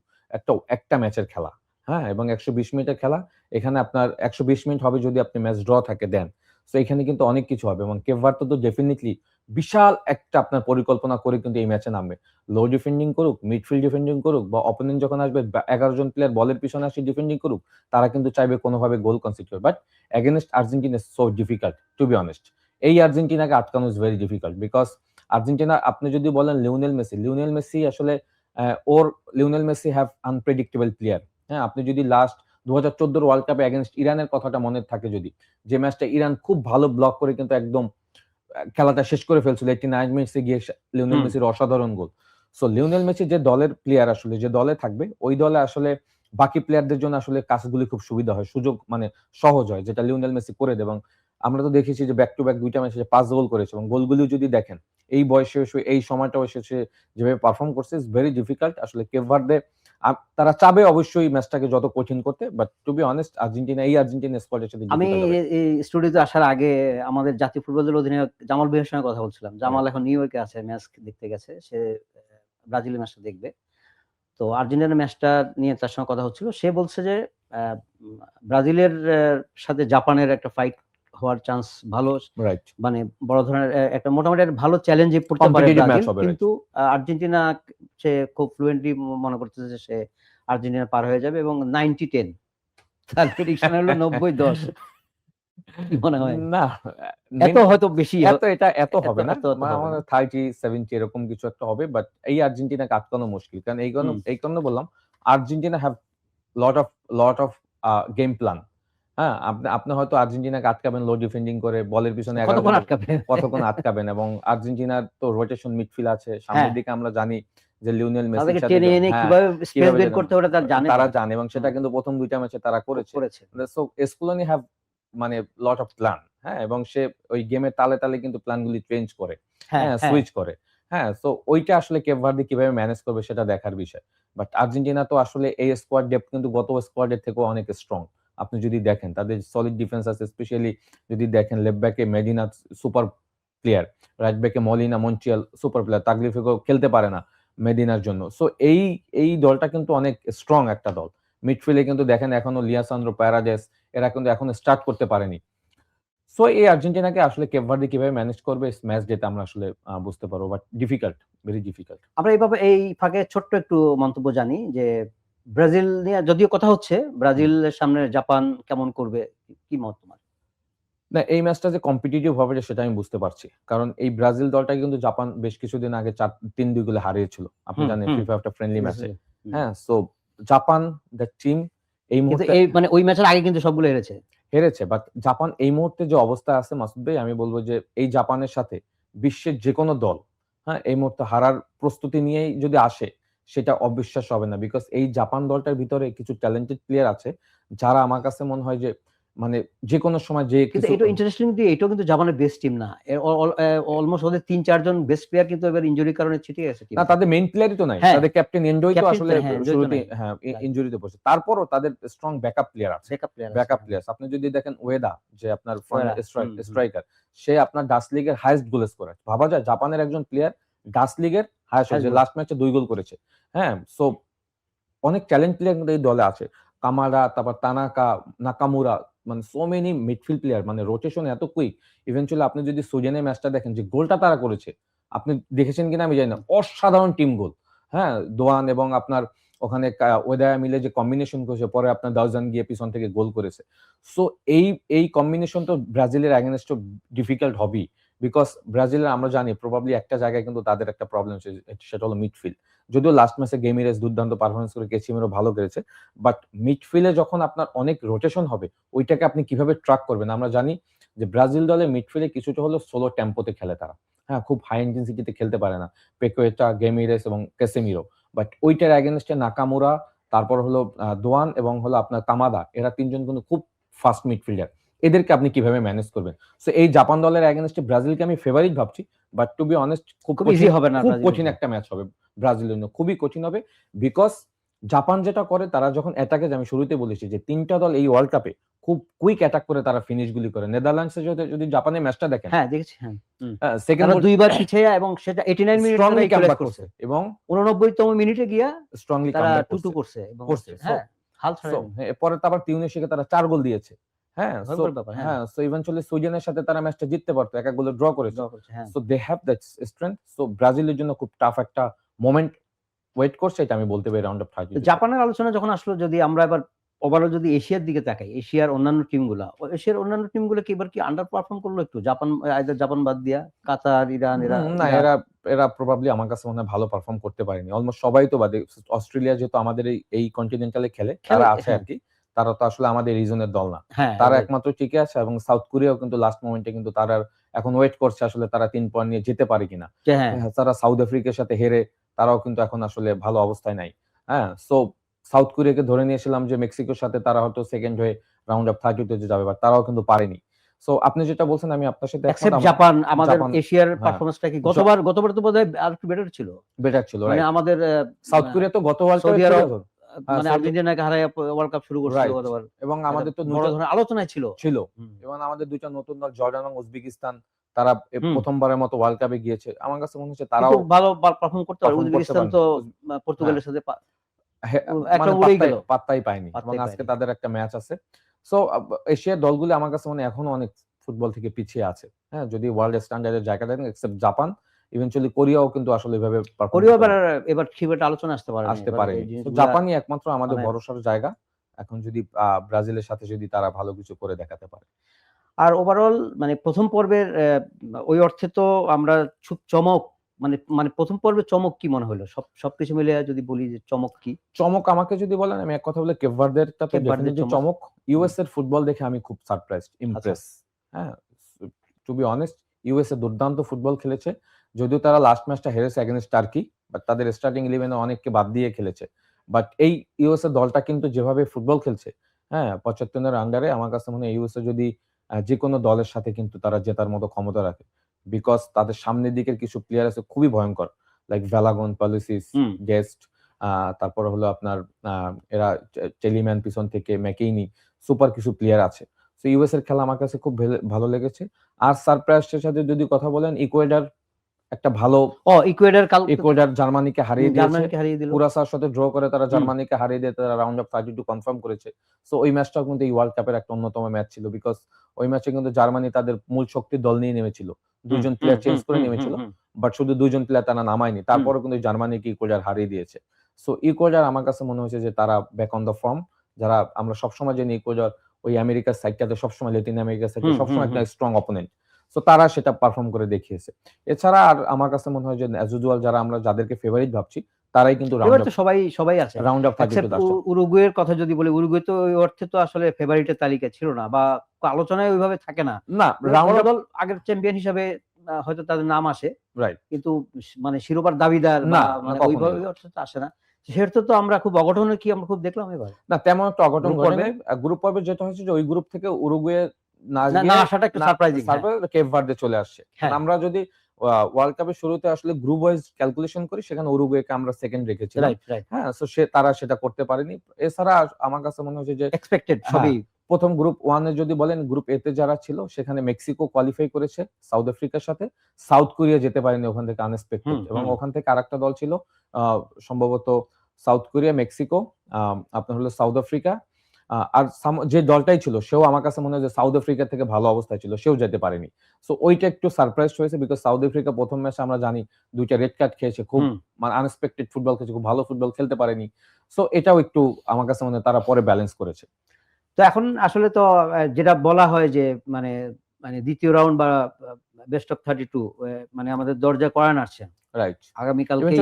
একটা ম্যাচের খেলা, হ্যাঁ, এবং 120 মিনিটের খেলা, এখানে আপনার 120 মিনিট হবে যদি আপনি ম্যাচ ড্র থাকে দেন। সো এখানে কিন্তু অনেক কিছু হবে, এবং কেপ ভার্দে তো ডেফিনেটলি বিশাল একটা আপনার পরিকল্পনা করে কিন্তু এই ম্যাচে নামবে। লো ডিফেন্ডিং করুক, মিডফিল্ড ডিফেন্ডিং করুক, বা অপোনেন্ট যখন আসবে 11 জন প্লেয়ার বলের পিছনে আসে ডিফেন্ডিং করুক, তারা কিন্তু চাইবে কোনোভাবে গোল কনসিড করে। But against Argentina is so difficult, to be honest. এই আর্জেন্টিনাকে আটকানো is very difficult because Argentina, আপনি যদি বলেন লিওনেল মেসি আসলে Lionel Messi have unpredictable player. হ্যাঁ, আপনি যদি লাস্ট 2014 ওয়ার্ল্ড কাপে এগেইনস্ট ইরানের কথাটা মনে থাকে, যদি যে ম্যাচটা ইরান খুব ভালো ব্লক করে কিন্তু একদম খেলাটা শেষ করে ফেলছিল 89 মিনিটসে গিয়ে লিওনেল মেসির অসাধারণ গোল। সো লিওনেল মেসি যে দলের প্লেয়ার, আসলে যে দলে থাকবে ওই দলে আসলে বাকি প্লেয়ারদের জন্য আসলে কাজগুলি খুব সুবিধা হয়, সুযোগ মানে সহজ হয়, যেটা লিওনেল মেসি করে দেয়। এবং আমরা তো দেখেছি যে ব্যাক টু ব্যাক 2টা ম্যাচে 5 গোল করেছে, এবং গোলগুলি যদি দেখেন এই বয়সে এসে এই সময়টাও এসে যেভাবে পারফর্ম করছে ইজ ভেরি ডিফিকাল্ট। আসলে কেপ ভার্দে তারা চাবে অবশ্যই ম্যাচটাকে যত কঠিন করতে, but to be honest Argentina স্কোয়াডের সাথে আমি এই স্টুডিওতে আসার আগে আমাদের জাতীয় ফুটবল দলের অধিনায়ক জামাল ভাইয়ের সঙ্গে কথা বলছিলাম। জামাল এখন নিউ ইয়র্কে আছে, ম্যাচ দেখতে গেছে, সে ব্রাজিলের ম্যাচটা দেখবে। তো আর্জেন্টিনার ম্যাচটা নিয়ে তার সঙ্গে কথা হচ্ছিল। সে বলছে যে ব্রাজিলের সাথে জাপানের একটা ফাইট হওয়ার চান্স ভালো, মানে বড় ধরনের একটা মোটামুটি ভালো চ্যালেঞ্জে পড়তে পারে ব্রাজিল, কিন্তু আর্জেন্টিনা সে খুব ফ্লুয়েন্টলি মনে করতেছে যে সে আর্জেন্টিনা পার হয়ে যাবে, এবং 90-10 তার প্রেডিকশন হলো 90-10। কি মনে হয়? না, এত হয়তো বেশি, এত হবে না, 30-70 এরকম কিছু একটা হবে। বাট এই আর্জেন্টিনাকে আটকানো মুশকিল, কারণ এই কারণে বললাম Argentina have lot of game plan. হ্যাঁ, আপনি হয়তো আর্জেন্টিনাকে আটকাবেন লো ডিফেন্ডিং করে বলের পিছনে 11 কতক্ষণ জন আটকাবে? কতক্ষণ আটকাবেন, এবং আর্জেন্টিনার তো রোটেশন মিডফিল্ড আছে। সামনের হ্যাঁ, দিকে আমরা জানি যে লিওনেল মেসির তাদেরকে সাথে টেনে এনে হ্যাঁ, কিভাবে স্পেস কিভাবে বের যেন করতে হবে ওটা তারা তারা। জানে, এবং সেটা হুম, কিন্তু ১ম ২ টা ম্যাচে তারা করেছে। করেছে। সো স্কুলনি হ্যাভ মানে লট অফ প্ল্যান, হ্যাঁ? এবং সে ওই গেমের তালে, তালে কিন্তু প্ল্যান গুলি চেঞ্জ করে, হ্যাঁ, হ্যাঁ? হ্যাঁ। সুইচ করে। হ্যাঁ? সো ওইটা আসলে কেপ ভার্দে কিভাবে ম্যানেজ করবে সেটা দেখার বিষয়। বাট আর্জেন্টিনা তো আসলে এই স্কোয়াড ডেপথ কিন্তু গত স্কোয়াডের থেকেও অনেক স্ট্রং। আপনি যদি দেখেন তাদের সলিড ডিফেন্স আছে, স্পেশালি যদি দেখেন লেফট ব্যাকে মেডিনা সুপার প্লেয়ার, রাইট ব্যাকে Molina, Montiel super player. Tagliafico খেলতে পারে না মেডিনার জন্য। সো এই দলটা কিন্তু অনেক স্ট্রং একটা দল। মিডফিল্ডে কিন্তু দেখেন এখনো লিয়াসান্দ্রো প্যারাডেস এরা কিন্তু এখনো স্টার্ট করতে পারেনি। সো এই আর্জেন্টিনাকে আসলে কেপ ভার্দে কিভাবে ম্যানেজ করবে ম্যাচ ডেতে আমরা আসলে বুঝতে পারবো। But difficult, very difficult. আমরা এইভাবে এই ফাঁকে ছোট্ট একটু মন্তব্য জানি যে ব্রাজিল নিয়ে যদিও কথা হচ্ছে, হুম। ব্রাজিলের সামনে জাপান কেমন করবে? কি মত তোমার? না, এই ম্যাচটা যে কম্পিটিটিভ হবে সেটা আমি বুঝতে পারছি। কারণ এই ব্রাজিল দলটাকে কিন্তু জাপান বেশ কিছুদিন আগে ৩-২ গোলে হারিয়েছিল। আপনি হুম, জানেন হুম। ফিফা একটা ফ্রেন্ডলি ম্যাচে। হুম। হ্যাঁ? সো জাপান দ্যা টিম এই কিন্তু মুহূর্তে এই মানে ওই ম্যাচের আগে কিন্তু সবগুলো হেরেছে। হেরেছে। বাট জাপান এই মুহূর্তে যে অবস্থায় আছে মাসুদ ভাই, আমি বলব যে এই জাপানের সাথে বিশ্বের যেকোনো দল, হ্যাঁ? এই মুহূর্তে হারার প্রস্তুতি নিয়েই যদি আসে সেটা অবিশ্বাস্য হবে না। বিকজ এই জাপান দলটার ভিতরে কিছু ট্যালেন্টেড প্লেয়ার আছে যারা আমার কাছে মনে হয় যে মানে যেকোনো সময় যে কিন্তু কিছু এটা ইন্টারেস্টিং যে এটাও কিন্তু জাপানের বেস্ট টিম না। এ অ অল অ্যা অলমোস্ট ওদের ৩-৪ জন বেস্ট প্লেয়ার কিন্তু এবার ইনজুরির কারণে ছিটকে গেছে টিম না, তাদের থেকে। মেইন প্লেয়ারই তো নাই। হ্যাঁ, তাদের ক্যাপ্টেন এনজোই তো ক্যাপ্টেন আসলে হ্যাঁ, জড়িত শুরুতেই নাই। হ্যাঁ, রাইট। ইনজুরিতে পড়ছে। তারপরও তাদের স্ট্রং ব্যাকআপ প্লেয়ার আছে। ব্যাকআপ প্লেয়ার আছে। ব্যাকআপ হ্যাঁ। প্লেয়ার্স আপনি যদি দেখেন ওয়েদা, যে আপনার ফ্রন্ট ওরা হুম, হুম। স্ট্রাইকার, সে আপনার ডাচ লিগের হাইয়েস্ট গোল স্কোরার। ভাবা যায় জাপানের একজন প্লেয়ার ডাচ লিগের হাইয়েস্ট, হাইস্ট যে গোল। লাস্ট ম্যাচে ২ গোল করেছে। হ্যাঁ? সো অনেক ট্যালেন্ট প্লেয়ার কিন্তু এই দলে আছে। কামারা, তারপর তানাকা, নাকামুরা, মানে সো মেনি মিডফিল্ড প্লেয়ার, মানে রোটেশন এত কুইক। ইভেনচুয়ালি আপনি যদি সুইডেনের ম্যাচটা দেখেন যে গোলটা তারা করেছে, আপনি দেখেছেন কিনা আমি জানি না। অসাধারণ টিম গোল। হ্যাঁ? দোয়ান এবং আপনার ওখানে ওয়েদায়া মিলে যে কম্বিনেশন করেছে, পরে আপনার দাউজান গিয়ে পিছন থেকে গোল করেছে। সো এই কম্বিনেশন তো ব্রাজিলের এগেইনস্ট ও ডিফিকাল্ট হবেই। বিকজ ব্রাজিলের আমরা জানি প্রবাবলি একটা জায়গায় কিন্তু তাদের একটা প্রবলেম সেটা হলো মিডফিল্ড। যদিও লাস্ট ম্যাচে গেমিরেস দুর্দান্ত পারফরম্যান্স করে, কেসিমিরও ভালো করেছে। বাট মিডফিল্ডে যখন আপনার অনেক রোটেশন হবে, ওইটাকে আপনি কিভাবে ট্র্যাক করবেন? আমরা জানি যে ব্রাজিল দলের মিডফিল্ডে কিছুটা হলেও স্লো টেম্পোতে খেলে তারা। হ্যাঁ? খুব হাই ইনটেনসিটিতে খেলতে পারে না। পেকুয়েটা, গেমিরেস এবং ক্যাসেমিরো। বাট ওইটার এগেইনস্টে নাকামুরা, তারপর হলো দোয়ান এবং হলো আপনার কামাদা। এরা ৩ জন কিন্তু খুব ফাস্ট মিডফিল্ডার। এদেরকে আপনি কিভাবে ম্যানেজ করবেন? সো এই জাপান দলের এগেইনস্টে ব্রাজিলকে আমি ফেভারিট ভাবছি। বাট টু বি অনেস্ট খুব ইজি হবে না খুব ব্রাজিলের কঠিন জন্য। একটা ম্যাচ হবে ব্রাজিলের জন্য। খুবই কঠিন হবে। বিকজ জাপান যেটা করে, তারা যখন অ্যাটাকে যায়, আমি শুরুতেই বলেছি যে ৩ টা দল এই ওয়ার্ল্ড কাপে খুব কুইক অ্যাটাক করে তারা ফিনিশ গুলি করে। নেদারল্যান্ডস এর যদি জাপানের ম্যাচটা দেখেন, হ্যাঁ, দেখেছি। হ্যাঁ। হুম। সেকেন্ড তারা গোল ২ বার পিছিয়ে এবং সেটা 89 মিনিটে তারা স্ট্রংলি ইকুয়ালাইজ কামব্যাক করছে। করছে এবং ৮৯ তম মিনিটে গিয়া স্ট্রংলি তারা কামব্যাক ২-২ করছে। করছে এবং করছে। সো হ্যাঁ, হাল ছাড়েনি। পরে তো আবার তিউনিসিয়াকে তারা ৪ গোল দিয়েছে। হ্যাঁ? ভয়ংকর ব্যাপার। হ্যাঁ, সো ইভেনচুয়ালি সুইডেনের সাথে তারা ম্যাচটা জিততে পারত। ১-১ গোলে ড্র ড্র করেছে। করেছে। হ্যাঁ। So they have that strength. So ব্রাজিলের জন্য খুব টাফ একটা মোমেন্ট ওয়েট করছে, এটা আমি বলতে পারি রাউন্ড অফ তো 32 তে। জাপানের আলোচনা যখন আসলো যদি আমরা এবার ওভারঅল যদি এশিয়ার দিকে তাকাই, এশিয়ার অন্যান্য টিমগুলা, এশিয়ার অন্যান্য টিমগুলো কি এবার কি আন্ডার পারফর্ম করলো একটু? জাপান আইদার জাপান বাদ দিয়া কাতার, ইরান, না, ইরাক। এরা প্রবাবলি আমার কাছে মনে হয় ভালো পারফর্ম করতে পারেনি। অলমোস্ট সবাই তো বাদে অস্ট্রেলিয়া যেহেতু আমাদের এই কন্টিনেন্টাল এ খেলে, তারা আছে হ্যাঁ, আরকি। তারা তো আসলে আমাদের রিজনের দল না। হ্যাঁ, তারা এক্সাক্টলি। একমাত্র টিকে আছে, এবং সাউথ কোরিয়াও কিন্তু লাস্ট মোমেন্টে কিন্তু তারা এখন ওয়েট করছে আসলে তারা ৩ পয়েন্ট নিয়ে যেতে পারে কিনা। হ্যাঁ, হ্যাঁ, তারা সাউথ আফ্রিকার সাথে হেরে তারাও কিন্তু এখন আসলে ভালো অবস্থায় নাই। হ্যাঁ? সো সাউথ কোরিয়াকে ধরে নিয়েছিলাম যে মেক্সিকোর সাথে তারা হয়তো সেকেন্ড হয়ে রাউন্ড অফ 32 তে যাবে, বাট তারাও কিন্তু পারেনি। সো আপনি যেটা বলছেন আমি আপনার সাথে একমত। এক্সেপ্ট জাপান আমাদের জাপান এশিয়ার হ্যাঁ, পারফরম্যান্সটা কি জ গতবার তো বোধহয় আরেকটু বেটার ছিল। বেটার ছিল, মানে রাইট। আমাদের সাউথ আ কোরিয়া তো গত ওয়ার্ল্ড কাপে সৌদি ছিল আরব তো। হ্যাঁ, মানে সৌদি আর্জেন্টিনাকে হারাইয়া ওয়ার্ল্ড কাপ শুরু করছিল রাইট। গতবার। এবং একটা আমাদের তো ২ বড় টা ধরনের আলোচনায় ছিল। ছিল। হুম, এবং আমাদের ২ টা নতুন দল জর্ডান এবং উজবেকিস্তান, তারা হুম। ১ম বারের মতো ওয়ার্ল্ড কাপে গিয়েছে। আমার কাছে মনে হচ্ছে কিন্তু তারাও ভালো পারফর্ম করতে পারে। পারফর্ম করতে উজবেকিস্তান পারেন। তো উজ হ্যাঁ, পর্তুগালের সাথে হ্যাঁ, এক মানে রং উড়েই গেল। পাত্তাই পায়নি, এবং পাত্তাই আজকে পায়নি। তাদের একটা ম্যাচ আছে। সো এশিয়ার দলগুলো আমার কাছে মনে হয় এখনো অনেক ফুটবল থেকে পিছিয়ে আছে। হ্যাঁ? যদি ওয়ার্ল্ড স্ট্যান্ডার্ড এর জায়গা দেন, এক্সেপ্ট জাপান, ইভেনচুয়ালি কোরিয়াও কিন্তু আসলে এভাবে পারফর্ম কোরিয়া করতে এবার খুব একটা আলোচনা আসতে পারেনি। আসতে এবার এই পারেনি। তো জিনিসগুলা জাপানই একমাত্র আমাদের মানে ভরসার জায়গা। এখন যদি ব্রাজিলের সাথে যদি তারা ভালো কিছু করে দেখাতে পারে। আর ওভারঅল মানে ১ম পর্বের ওই অর্থে তো আমরা খুব চমক মানে মানে প্রথম পর্বে চমক কি মনে হলো? সবকিছু মিলে যদি বলি যে চমক কি? চমক আমাকে যদি বলেন, আমি এক কথা বলে কেপ ভার্দেরটা তো কেপ ভার্দের ডেফিনিটলি চমক। চমক। ইউএস এর ফুটবল দেখে আমি খুব সারপ্রাইজড, আচ্ছা। ইমপ্রেস। হ্যাঁ? টু বি অনেস্ট, ইউএস এ দুর্দান্ত ফুটবল খেলেছে। যদিও তারা লাস্ট ম্যাচটা হেরেছে এগেইনস্ট টার্কি, বাট তাদের স্টার্টিং 11 এ অনেককে বাদ দিয়ে খেলেছে। বাট এই ইউএস এর দলটা কিন্তু যেভাবে ফুটবল খেলছে, হ্যাঁ? ৭৫ জনের আন্ডারে আমার কাছে মনে হয় ইউএস এ যদি যেকোনো দলের সাথে কিন্তু তারা জেতার মতো ক্ষমতা রাখে। বিকজ তাদের সামনের দিকের কিছু প্লেয়ার আছে খুবই ভয়ংকর। লাইক ভ্যালাগন, পালিসিস, হুম। গেস্ট, তারপরে হলো আপনার এরা টেলিম্যান পিছন থেকে ম্যাকেইনি, সুপার কিছু প্লেয়ার আছে। সো ইউএস এর খেলা আমার কাছে খুব ভালো লেগেছে। আর সারপ্রাইজের সাথে যদি কথা বলেন, ইকুয়েডর একটা ভালো ইকুয়েডর জার্মানিকে হারিয়ে দিয়েছে। জার্মানিকে হারিয়ে দিল। কুরাসার সাথে ড্র করে তারা জার্মানিকে হারিয়ে দিয়ে তারা রাউন্ড অফ 32 কনফার্ম করেছে। সো ওই ম্যাচটাও কিন্তু এই ওয়ার্ল্ড কাপের একটা অন্যতম ম্যাচ ছিল। বিকজ ওই ম্যাচে কিন্তু জার্মানি তাদের মূল শক্তির দল নিয়ে নেমেছিল। ২ জন প্লেয়ার চেঞ্জ করে নেমেছিল। বাট শুধু ২ জন প্লেয়ার তারা নামায়নি। তারপরেও কিন্তু জার্মানিকে ইকুয়েডর হারিয়ে দিয়েছে। সো ইকুয়েডর আমার কাছে মনে হয়েছে যে তারা ব্যাক অন দ্য ফর্ম। যারা আমরা সবসময় জানি ইকুয়েডর ওই আমেরিকার সাইডটাতে সবসময়, ল্যাটিন আমেরিকার সাইডে সবসময় একটা স্ট্রং অপোনেন্ট। সো তারা সেটা পারফর্ম করে দেখিয়েছে। এছাড়া আর আমার কাছে মনে হয় যে অ্যাজ ইউজুয়াল যারা আমরা যাদেরকে ফেভারিট ভাবছি তারাই কিন্তু সবাই আছে। রাউন্ড অফ 32 তে আসছে। উরুগুয়ের কথা যদি বলি, উরুগুয়ে তো ওই অর্থে তো আসলে ফেভারিটের তালিকায় ছিল না বা আলোচনায় ওইভাবে থাকে না। না, রাউন্ড অফ দল আগের চ্যাম্পিয়ন হিসাবে হয়তো তাদের নাম আসে। রাইট। কিন্তু মানে শিরোপার দাবিদার বা না, মানে কখনোই ওই অর্থে তো আসে না। সেটা তো আমরা খুব অঘটনের কি আমরা খুব দেখলাম এবার। না, তেমন একটা অঘটন গ্রুপ ঘটে পর্বে? নাই। গ্রুপ পর্বে যেটা হয়েছে যে ওই গ্রুপ থেকে উরুগুয়ে না না গিয়ে আসাটা একটু সারপ্রাইজিং। কেপ ভার্দে চলে আসছে। হ্যাঁ। আমরা যদি ওয়ার্ল্ড কাপের শুরুতে আসলে গ্রুপ ওয়াইজ ক্যালকুলেশন করি, সেখানে উরুগুয়েকে আমরা সেকেন্ড রেখেছিলাম। রাইট। হ্যাঁ? সো তারা সেটা করতে পারেনি। এছাড়া আমার কাছে মনে হচ্ছে যে এক্সপেক্টেড সবই। প্রথম গ্রুপ 1 এ যদি বলেন, গ্রুপ এ তে যারা ছিল সেখানে মেক্সিকো কোয়ালিফাই করেছে সাউথ আফ্রিকার সাথে। সাউথ কোরিয়া যেতে পারেনি ওখান থেকে আনএক্সপেক্টেড। এবং ওখান থেকে আরেকটা দল ছিল সম্ভবত সাউথ কোরিয়া, মেক্সিকো, আপনার হলো সাউথ আফ্রিকা, আর যে দলটাই ছিল সেও আমার কাছে মনে হয় যে সাউথ আফ্রিকা থেকে ভালো অবস্থায় ছিল, সেও যেতে পারেনি। সো ওইটা একটু সারপ্রাইজ হয়েছে বিকজ সাউথ আফ্রিকা প্রথম ম্যাচে আমরা জানি ২টা রেড কার্ড খেয়েছে, খুব মানে আনএক্সপেক্টেড ফুটবল খেলেছে, খুব ভালো ফুটবল খেলতে পারেনি। সো এটাও একটু আমার কাছে মনে হয় তারা পরে ব্যালেন্স করেছে। তো এখন আসলে তো যেটা বলা হয় যে মানে মানে দ্বিতীয় রাউন্ড বা বেস্ট অফ 32 মানে আমাদের দরজায় কড়া নাড়ছে। রাইট। আগামীকালকে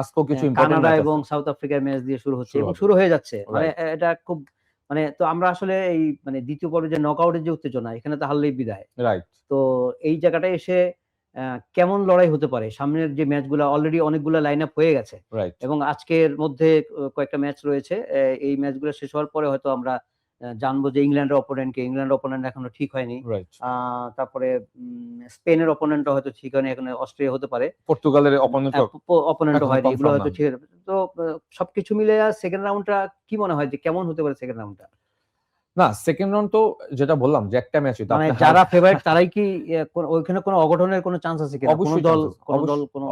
আজকেও কিছু ইম্পর্টেন্ট কানাডা ম্যাচ এবং আছে। সাউথ আফ্রিকার ম্যাচ দিয়ে শুরু হচ্ছে এবং হবে। শুরু হয়ে যাচ্ছে। মানে রাইট। এটা খুব মানে তো আমরা আসলে এই মানে দ্বিতীয় পর্বে যে নকআউটের যে উত্তেজনা, এখানে তো হারলেই বিদায়। রাইট। তো এই জায়গাটায় এসে কেমন লড়াই হতে পারে? সামনের যে ম্যাচগুলা অলরেডি অনেকগুলা লাইন আপ হয়ে গেছে রাইট। এবং আজকের মধ্যে কয়েকটা ম্যাচ রয়েছে। এই ম্যাচগুলো শেষ হওয়ার পরে হয়তো আমরা জানবো যে ইংল্যান্ডের অপোনেন্ট এখনো ঠিক হয়নি। রাইট। তারপরে স্পেনের অপোনেন্টও হয়তো ঠিক হয়নি। এখানে অস্ট্রিয়া হতে পারে। পর্তুগালের অপোনেন্টও অপোনেন্টও হয়নি। এগুলো কনফার্ম না। হয়তো ঠিক আছে। তো সবকিছু মিলায়া সেকেন্ড রাউন্ডটা কি মনে হয় যে কেমন হতে পারে সেকেন্ড রাউন্ডটা? না, সেকেন্ড রাউন্ড তো যেটা বললাম যে একটা ম্যাচই তো মানে আপনি যারা ফেভারিট তারাই কি ওইখানে কোনো অঘটনের কোনো চান্স আছে কিনা? অবশ্যই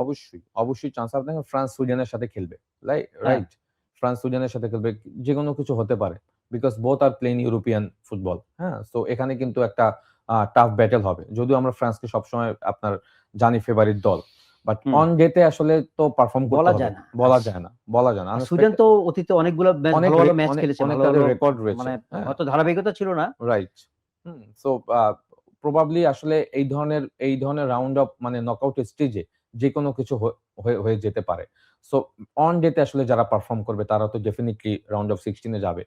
অবশ্যই অবশ্যই চান্স আছে। ফ্রান্স সুইডেনের সাথে খেলবে। হ্যাঁ। রাইট? ফ্রান্স সুইডেনের সাথে খেলবে। যেকোনো কিছু হতে পারে। Because both are playing European football. হ্যাঁ? সো এখানে কিন্তু একটা টাফ ব্যাটল হবে। যদিও আমরা ফ্রান্সকে সবসময় আপনার জানি ফেভারিট দল। বাট অন ডে তে আসলে তো পারফর্ম করতে বলা হবে। যায় না। বলা যায় না। সুইডেন তো অতীতে অনেকগুলো ভালো ম্যাচ খেলেছে। অনেক ভালো তাদের রেকর্ড রয়েছে। মানে হ্যাঁ? হয়তো ধারাবাহিকতা ছিল না। রাইট। সো প্রবাবলি আসলে এই ধরনের রাউন্ড অফ মানে নকআউট স্টেজে যেকোনো কিছু হয়ে যেতে পারে। সো অন ডে তে আসলে যারা পারফর্ম করবে তারা তো ডেফিনিটলি রাউন্ড অফ 16 এ যাবে।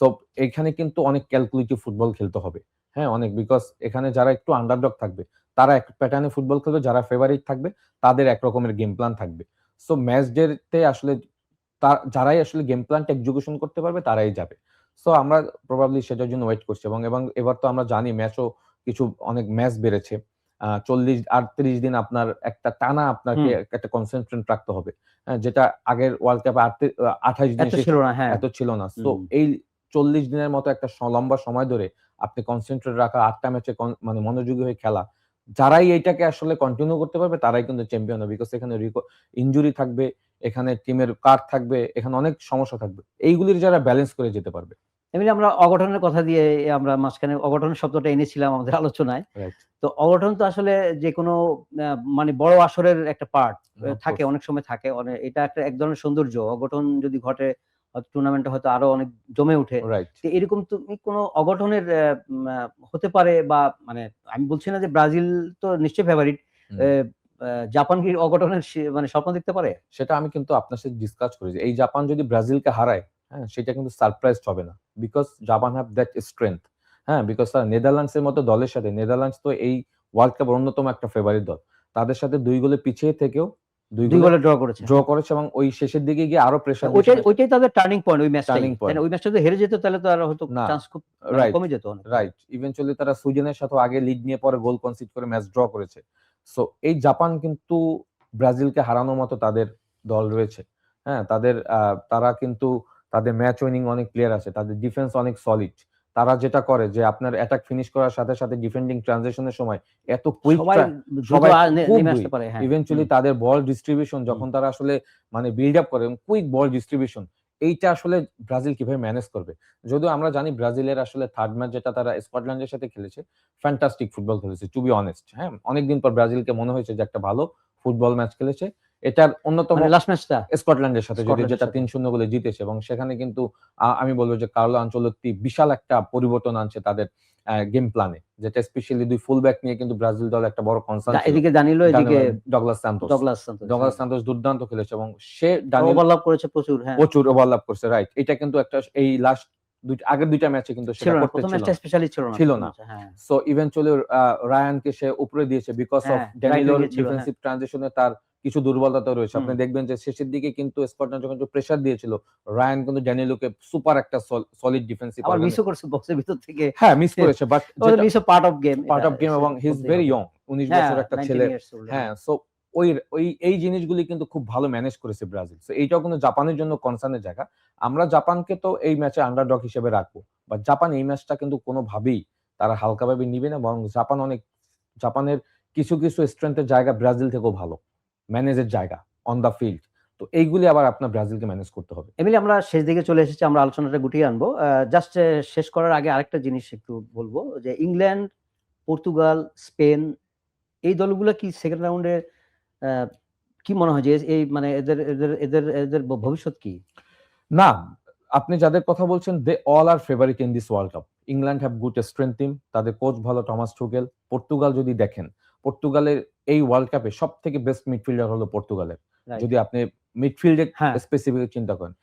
সো এখানে কিন্তু অনেক ক্যালকুলেটিভ ফুটবল খেলতে হবে। হ্যাঁ? অনেক বিকজ এখানে যারা একটু আন্ডারডগ থাকবে তারা এক প্যাটার্নে ফুটবল খেলবে, যারা ফেভারিট থাকবে তাদের এক রকমের গেম প্ল্যান থাকবে। সো ম্যাচ ডে তে আসলে যারাই আসলে গেম প্ল্যানটা এক্সিকিউশন করতে পারবে তারাই যাবে। সো আমরা প্রবাবলি সেটার জন্য ওয়েট করছি এবং এবার তো আমরা জানি ম্যাচও কিছু অনেক ম্যাচ বেড়েছে। 40-38 দিন আপনার একটা টানা আপনাকে একটা কনসেন্ট্রেট রাখতে হবে। যেটা আগের ওয়ার্ল্ড কাপে 28 দিন ছিল না। হ্যাঁ। এত ছিল না। সো এই 40 দিনের মতো একটা লম্বা সময় ধরে আপনি কনসেন্ট্রেট রাখা, ৮ টা ম্যাচে মানে মনোযোগী হয়ে খেলা। যারাই এইটাকে আসলে কন্টিনিউ করতে পারবে তারাই কিন্তু চ্যাম্পিয়ন হবে। বিকজ এখানে ইনজুরি থাকবে, এখানে টিমের কাট থাকবে, এখানে অনেক সমস্যা থাকবে। এইগুলির যারা ব্যালেন্স করে যেতে পারবে। এমনি আমরা অঘটনের কথা দিয়ে আমরা মাঝখানে অঘটনের শব্দটা এনেছিলাম আমাদের আলোচনায়। রাইট। তো অঘটন তো আসলে যেকোনো মানে বড় আসরের একটা পার্ট থাকে, অনেক সময় থাকে। এটা এক ধরনের সৌন্দর্য। অঘটন যদি ঘটে হয়তো টুর্নামেন্টে হয়তো আরো অনেক জমে উঠে। রাইট। তো এরকম তুমি কোনো অঘটনের হতে পারে বা মানে আমি বলছি না যে ব্রাজিল তো নিশ্চয়ই ফেভারিট। জাপান কি অঘটনের মানে স্বপ্ন দেখতে পারে? সেটা আমি কিন্তু আপনার সাথে ডিসকাস করি যে এই জাপান যদি ব্রাজিলকে হারায়, হ্যাঁ, সেটা কিন্তু সারপ্রাইজড হবে না। Because Japan have that strength. হ্যাঁ, বিকজ তারা নেদারল্যান্ডসের মতো দলের সাথে, নেদারল্যান্ডস তো এই ওয়ার্ল্ড কাপের অন্যতম একটা ফেভারিট দল। তাদের সাথে ২ গোলে পিছিয়ে থেকেও ২ 2 গোলে গোলে ড্র করেছে। ড্র করেছে এবং ওই শেষের দিকে গিয়ে আরো প্রেশার দিয়েছে। ওইটাই তাদের টার্নিং পয়েন্ট ওই ম্যাচটাই। Turning point. ওই ম্যাচটা যদি হেরে যেত তাহলে তো আর হয়তো না, চান্স খুব মানে রাইট, কমে যেত অনেক। রাইট। ইভেনচুয়ালি তারা সুইডেনের সাথেও আগে লিড নিয়ে পরে গোল কনসিড করে ম্যাচ ড্র করেছে। সো এই জাপান কিন্তু ব্রাজিলকে হারানোর মতো তাদের দল রয়েছে। হ্যাঁ, তারা কিন্তু তাদের ম্যাচ উইনিং অনেক প্লেয়ার আছে। তাদের ডিফেন্স অনেক সলিড। তারা যেটা করে যে আপনার অ্যাটাক ফিনিশ করার সাথে, সাথে ডিফেন্ডিং ট্রানজিশনের সময় এত কুইক সবাই সবাই খুব নেমে দুই। আসতে পারে। হ্যাঁ। ইভেনচুয়ালি তাদের বল ডিস্ট্রিবিউশন যখন তারা আসলে মানে বিল্ড আপ করে কুইক বল ডিস্ট্রিবিউশন, এইটা আসলে ব্রাজিল কিভাবে ম্যানেজ করবে? যদিও আমরা জানি ব্রাজিলের আসলে থার্ড ম্যাচ যেটা তারা স্কটল্যান্ডের সাথে খেলেছে, ফ্যান্টাস্টিক ফুটবল খেলেছে টু বি অনেস্ট। হ্যাঁ, অনেকদিন পর ব্রাজিলকে মনে হয়েছে যে একটা ভালো ফুটবল ম্যাচ খেলেছে। এটার অন্যতম মানে লাস্ট ম্যাচটা স্কটল্যান্ডের সাথে, যদি যেটা স্কটল্যান্ডের সাথে। ৩-০ গোলে জিতেছে এবং সেখানে কিন্তু আমি বলব যে কার্লো আনচেলত্তি বিশাল একটা পরিবর্তন আনছে তাদের গেম প্ল্যানে। যেটা স্পেশালি ২ ফুল ব্যাক নিয়ে কিন্তু ব্রাজিল দল একটা বড় কনসার্ন ছিল। এদিকে দানিলো, এদিকে Douglas Santos. Douglas Santos. Douglas Santos দুর্দান্ত খেলেছে এবং সে দানিলো ওভারল্যাপ করেছে প্রচুর। হ্যাঁ। প্রচুর ওভারল্যাপ করছে, রাইট। এটা কিন্তু একটা এই লাস্ট আগের ২ টা ম্যাচে কিন্তু ছিল সেটা না, করতে প্রথম ছিল ম্যাচটা না। স্পেশালি ছিল না। ছিল না। হ্যাঁ। সো ইভেনচুয়ালি রায়ানকে সে উপরে দিয়েছে বিকজ অফ হ্যাঁ, ড্যানিলোর রাইট উইংয়ে ছিল। হ্যাঁ। ডিফেন্সিভ ট্রানজিশনে তার কিছু দুর্বলতা রয়েছে। আপনি হুম। দেখবেন যে শেষের দিকে কিন্তু স্কটল্যান্ড যখন একটু প্রেসার দিয়েছিল, রায়ান কিন্তু ড্যানিলোকে সুপার একটা সলিড ডিফেন্সিভ আবার মিসও করছে বক্সের ভিতর থেকে। হ্যাঁ, মিস করেছে বাট যেটা মিসও part of game. Part of game এবং হি ইজ ভেরি ইয়ং। ১৯ বছরের একটা 19 ছেলে। Years old. হ্যাঁ, সো এই জিনিসগুলি কিন্তু খুব ভালো ম্যানেজ করেছে ব্রাজিল। সো এইটাও কিন্তু জাপানের জন্য কনসার্নের জায়গা। আমরা জাপানকে তো এই ম্যাচে আন্ডারডগ হিসেবে রাখবো। বাট জাপান এই ম্যাচটা কিন্তু কোনোভাবেই তারা হালকাভাবে নিবে না, বরং জাপানের কিছু স্ট্রেংথ এর জায়গা ব্রাজিল থেকেও ভালো। ম্যানেজের জায়গা অন দ্য ফিল্ড। তো এইগুলি আবার আপনার ব্রাজিলকে ম্যানেজ করতে হবে। এমনি আমরা শেষ দিকে চলে এসেছি, আমরা আলোচনাটা গুটিয়ে আনবো। জাস্ট শেষ করার আগে আরেকটা জিনিস একটু বলবো যে ইংল্যান্ড, পর্তুগাল, স্পেন এই দলগুলো কি সেকেন্ড রাউন্ডে কি মনে হয় যে এই মানে এদের এদের এদের এদের ভবিষ্যৎ কি? না, আপনি যাদের কথা বলছেন they all are favourite in this World Cup. England have good strength team, তাদের কোচ ভালো টমাস টুকেল। পর্তুগাল যদি দেখেন, পর্তুগালের এই ওয়ার্ল্ড কাপে সবথেকে বেস্ট মিডফিল্ডার হলো পর্তুগালের। রাইট। যদি আপনি মিডফিল্ডে হ্যাঁ, স্পেসিফিক চিন্তা করেন।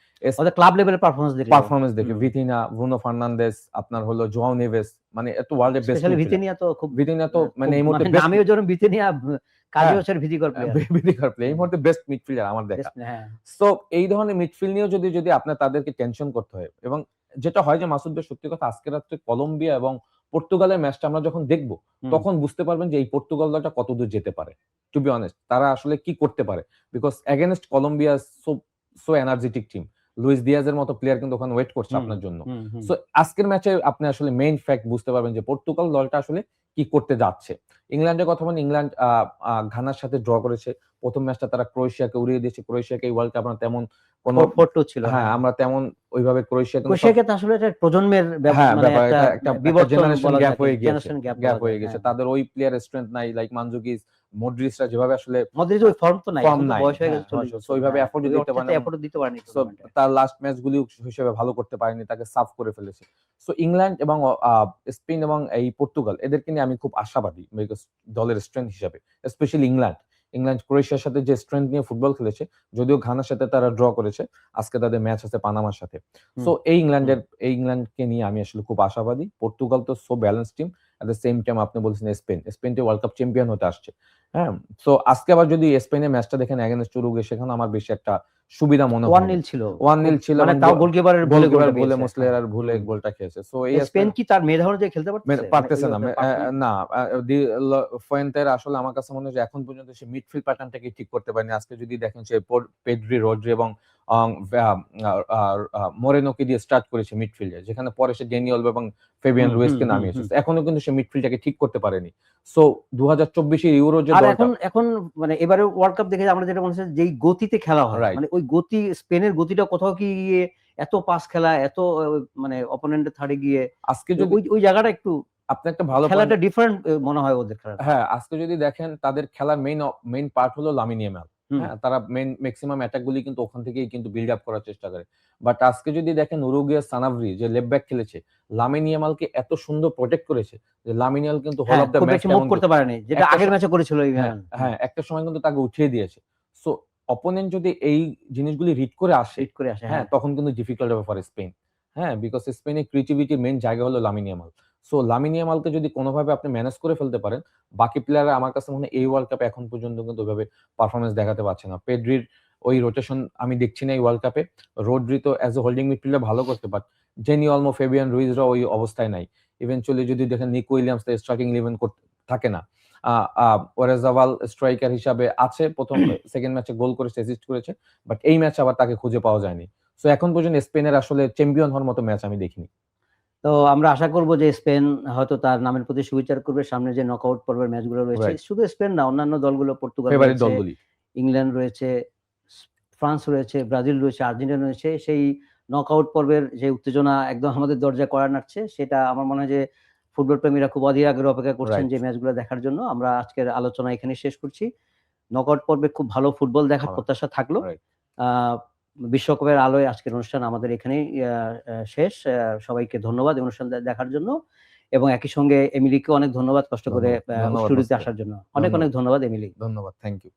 ওদের ক্লাব লেভেলের পারফরম্যান্স দেখে ভিতিনা, ব্রুনো ফার্নান্দেজ, আপনার হলো জোয়াও নেভেস, মানে এত ওয়ার্ল্ডের বেস্ট স্পেশালি মিডফিল্ডার। ভিতিনিয়া তো খুব ভিতিনা তো মানে এই মুহূর্তে মানে বেস্ট নামেও যেরকম ভিতিনিয়া, কাজেও হ্যাঁ, হচ্ছে ভীতিকর প্লেয়ার। ভীতিকর প্লেয়ার। এই মুহূর্তে বেস্ট মিডফিল্ডার আমার দেখা। হ্যাঁ। সো এই ধরনের মিডফিল্ড নিয়েও যদি আপনার তাদেরকে টেনশন করতে হয় এবং যেটা হয় যে মাসুদ ভাই সত্যি কথা, আজকে রাত্রে কলম্বিয়া এবং পর্তুগালের ম্যাচটা আমরা যখন দেখব তখন বুঝতে পারবেন যে এই পর্তুগাল দলটা কতদূর যেতে পারে। টু বি অনেস্ট, তারা আসলে কি করতে পারে। Because against Colombia so energetic team. Luis দিয়াজের মতো প্লেয়ার কিন্তু ওখানে ওয়েট করছে আপনার জন্য। সো আজকের ম্যাচে আপনি আসলে মেইন ফ্যাক্ট বুঝতে পারবেন যে পর্তুগাল দলটা আসলে কি করতে যাচ্ছে। ইংল্যান্ডের কথা বলেন, ইংল্যান্ড ঘানার সাথে ড্র করেছে। প্রথম ম্যাচটা তারা ক্রোয়েশিয়াকে উড়িয়ে দিয়েছে। ক্রোয়েশিয়াকে এই ওয়ার্ল্ড কাপ আমরা তেমন কোন 4-2 ছিল। হ্যাঁ, আমরা তেমন ওইভাবে ক্রোয়েশিয়াকে ক্রোয়েশিয়াকে তো আসলে এটা প্রজন্মের হ্যাঁ, মানে ব্যাপার একটা একটা বিবর্তন জেনারেশন বলা গ্যাপ যায়, হয়ে গিয়েছে। জেনারেশন গ্যাপ গ্যাপ বলা হয়ে যায়। গেছে। হ্যাঁ। তাদের ওই প্লেয়ার স্ট্রেংথ নাই, লাইক মানজুকিচ, মডরিচরা যেভাবে আসলে মদ্রিজ ওই ফর্ম তো নাই, ফর্ম এখন তো নাই। বয়স হয়ে হ্যাঁ, গেছে 40 সো বছর। ওইভাবে হ্যাঁ, এফোর্ট ওই দিতে অর্থে পারে না এবং এফোর্ট দিতে পারেনি সো টুর্নামেন্টে। তার লাস্ট ম্যাচগুলি হিসেবে ভালো করতে পারেনি, তাকে সাফ করে ফেলেছে। সো ইংল্যান্ড এবং স্পেন এবং এই পর্তুগাল এদেরকে নিয়ে আমি খুব আশাবাদী বিকজ দলের স্ট্রেংথ হিসাবে। স্পেশালি ইংল্যান্ড ক্রোয়েশিয়ার সাথে যে স্ট্রেংথ নিয়ে ফুটবল খেলেছে, যদিও ঘানার সাথে তারা ড্র করেছে, আজকে তাদের ম্যাচ আছে পানামার সাথে। সো এই ইংল্যান্ডকে নিয়ে আমি আসলে খুব আশাবাদী। পর্তুগাল তো so balance team. At the same time আপনি বলছেন স্পেন ওয়ার্ল্ড কাপ চ্যাম্পিয়ন হতে আসছে। হ্যাঁ, সো আজকে আবার যদি স্পেনের ম্যাচটা দেখেন এগেইনস্ট উরুগুয়ে, সেখানে আমার বেশি একটা সুবিধা মনে হয় 1-0 ছিল। 1-0 ছিল মানে এবং তাও গোলকিপারের ভুলে মুসলেরার ভুলে গোলটা খেয়েছে। সো এই স্পেন কি তার মেধা অনুযায়ী খেলতে পারতেছে না। পারতেছে? না, ফুয়েন্তের আসলে আমার কাছে মনে হয় যে এখন পর্যন্ত সে মিডফিল্ড প্যাটার্নটাকে ঠিক করতে পারেনি। আজকে যদি দেখেন সে পেড্রি, রড্রি এবং মোরেনোকে দিয়ে স্টার্ট করেছে মিডফিল্ডে, যেখানে পরে সে ড্যানি অলভো এবং ফেবিয়ান রুইসকে নামিয়েছে। এখনো কিন্তু সে মিডফিল্ডটাকে ঠিক করতে পারেনি। সো 2024 এর ইউরো যে আর দলটা এখন মানে এবারে ওয়ার্ল্ড কাপ দেখে আমরা যেটা মনে হচ্ছে যেই গতিতে খেলা হয়, রাইট, মানে ওই গতি, স্পেনের গতিটা কোথাও কি গিয়ে এত পাস খেলা, এত মানে অপোনেন্টের থার্ডে গিয়ে আজকে যদি ওই জায়গাটা একটু আপনি একটা ভালো খেলাটা ডিফারেন্ট মনে হয় ওদের খেলাটা। হ্যাঁ, আজকে যদি দেখেন তাদের খেলার মেইন পার্ট হলো লামিন ইয়ামাল। হ্যাঁ, তারা ম্যাক্সিমাম অ্যাটাক গুলি কিন্তু ওখান থেকেই কিন্তু বিল্ড আপ করার চেষ্টা করে। বাট আজকে যদি দেখেন উরুগুয়ের সানাভরি যে লেফট ব্যাক খেলেছে, লামিন ইয়ামালকে এত সুন্দর প্রোটেক্ট করেছে যে লামিন ইয়ামাল কিন্তু হোল অফ দ্য খুব ম্যাচ বেশি মুভ করতে পারেনি, যেটা আগের ম্যাচে করেছিল হ্যাঁ, হ্যাঁ, একটা সময় কিন্তু তাকে উঠিয়ে দিয়েছে। সো অপোনেন্ট যদি এই জিনিসগুলি রিড করে আসে, হ্যাঁ, তখন কিন্তু ডিফিকাল্ট হবে ফর স্পেন। হ্যাঁ, বিকজ স্পেনের ক্রিয়েটিভিটির মেইন জায়গা হলো লামিন ইয়ামাল। সো লামিন ইয়ামালকে যদি কোনোভাবে আপনি ম্যানেজ করে ফেলতে পারেন, বাকি প্লেয়াররা আমার কাছে মনে হয় এই ওয়ার্ল্ড কাপে এখন পর্যন্ত কিন্তু ওইভাবে পারফরম্যান্স দেখাতে পারছে না। পেড্রির ওই রোটেশন আমি দেখছি না এই ওয়ার্ল্ড কাপে। রোড্রি তো অ্যাজ এ হোল্ডিং মিডফিল্ডার ভালো করতে, বাট জেনি অলমো, ফেবিয়ান রুইজরা ওই অবস্থায় নাই। ইভেনচুয়ালি যদি দেখেন নিক উইলিয়ামস স্ট্রাইকিং ইলেভেন থাকে না। ওয়ারেজাবাল স্ট্রাইকার হিসাবে আছে, প্রথম সেকেন্ড ম্যাচে গোল করেছে, অ্যাসিস্ট করেছে, বাট এই ম্যাচে আবার তাকে খুঁজে পাওয়া যায়নি। সো এখন পর্যন্ত স্পেনের আসলে চ্যাম্পিয়ন হওয়ার মতো ম্যাচ আমি দেখিনি। তো আমরা আশা করব যে স্পেন হয়তো তার নামের প্রতি সুবিচার করবে। সামনে যে নকআউট পর্বের ম্যাচগুলো রয়েছে, শুধু স্পেন না, অন্যান্য দলগুলো, পর্তুগাল রয়েছে, ইংল্যান্ড রয়েছে, ফ্রান্স রয়েছে, ব্রাজিল রয়েছে, আর্জেন্টিনা রয়েছে, সেই নকআউট পর্বের যে উত্তেজনা একদম আমাদের দরজায় কড়া নাড়ছে, সেটা আমার মনে হয় যে ফুটবল প্রেমীরা খুব অধীর আগ্রহে অপেক্ষা করছেন যে ম্যাচগুলো দেখার জন্য। আমরা আজকের আলোচনা এখানে শেষ করছি। নকআউট পর্বে খুব ভালো ফুটবল দেখার প্রত্যাশা থাকলো। বিশ্বকাপের আলোয় আজকের অনুষ্ঠান আমাদের এখানেই শেষ। সবাইকে ধন্যবাদ এই অনুষ্ঠান দেখার জন্য, এবং একই সঙ্গে এমিলিকে অনেক ধন্যবাদ কষ্ট করে স্টুডিওতে আসার জন্য। অনেক অনেক ধন্যবাদ এমিলি। ধন্যবাদ, থ্যাংক ইউ।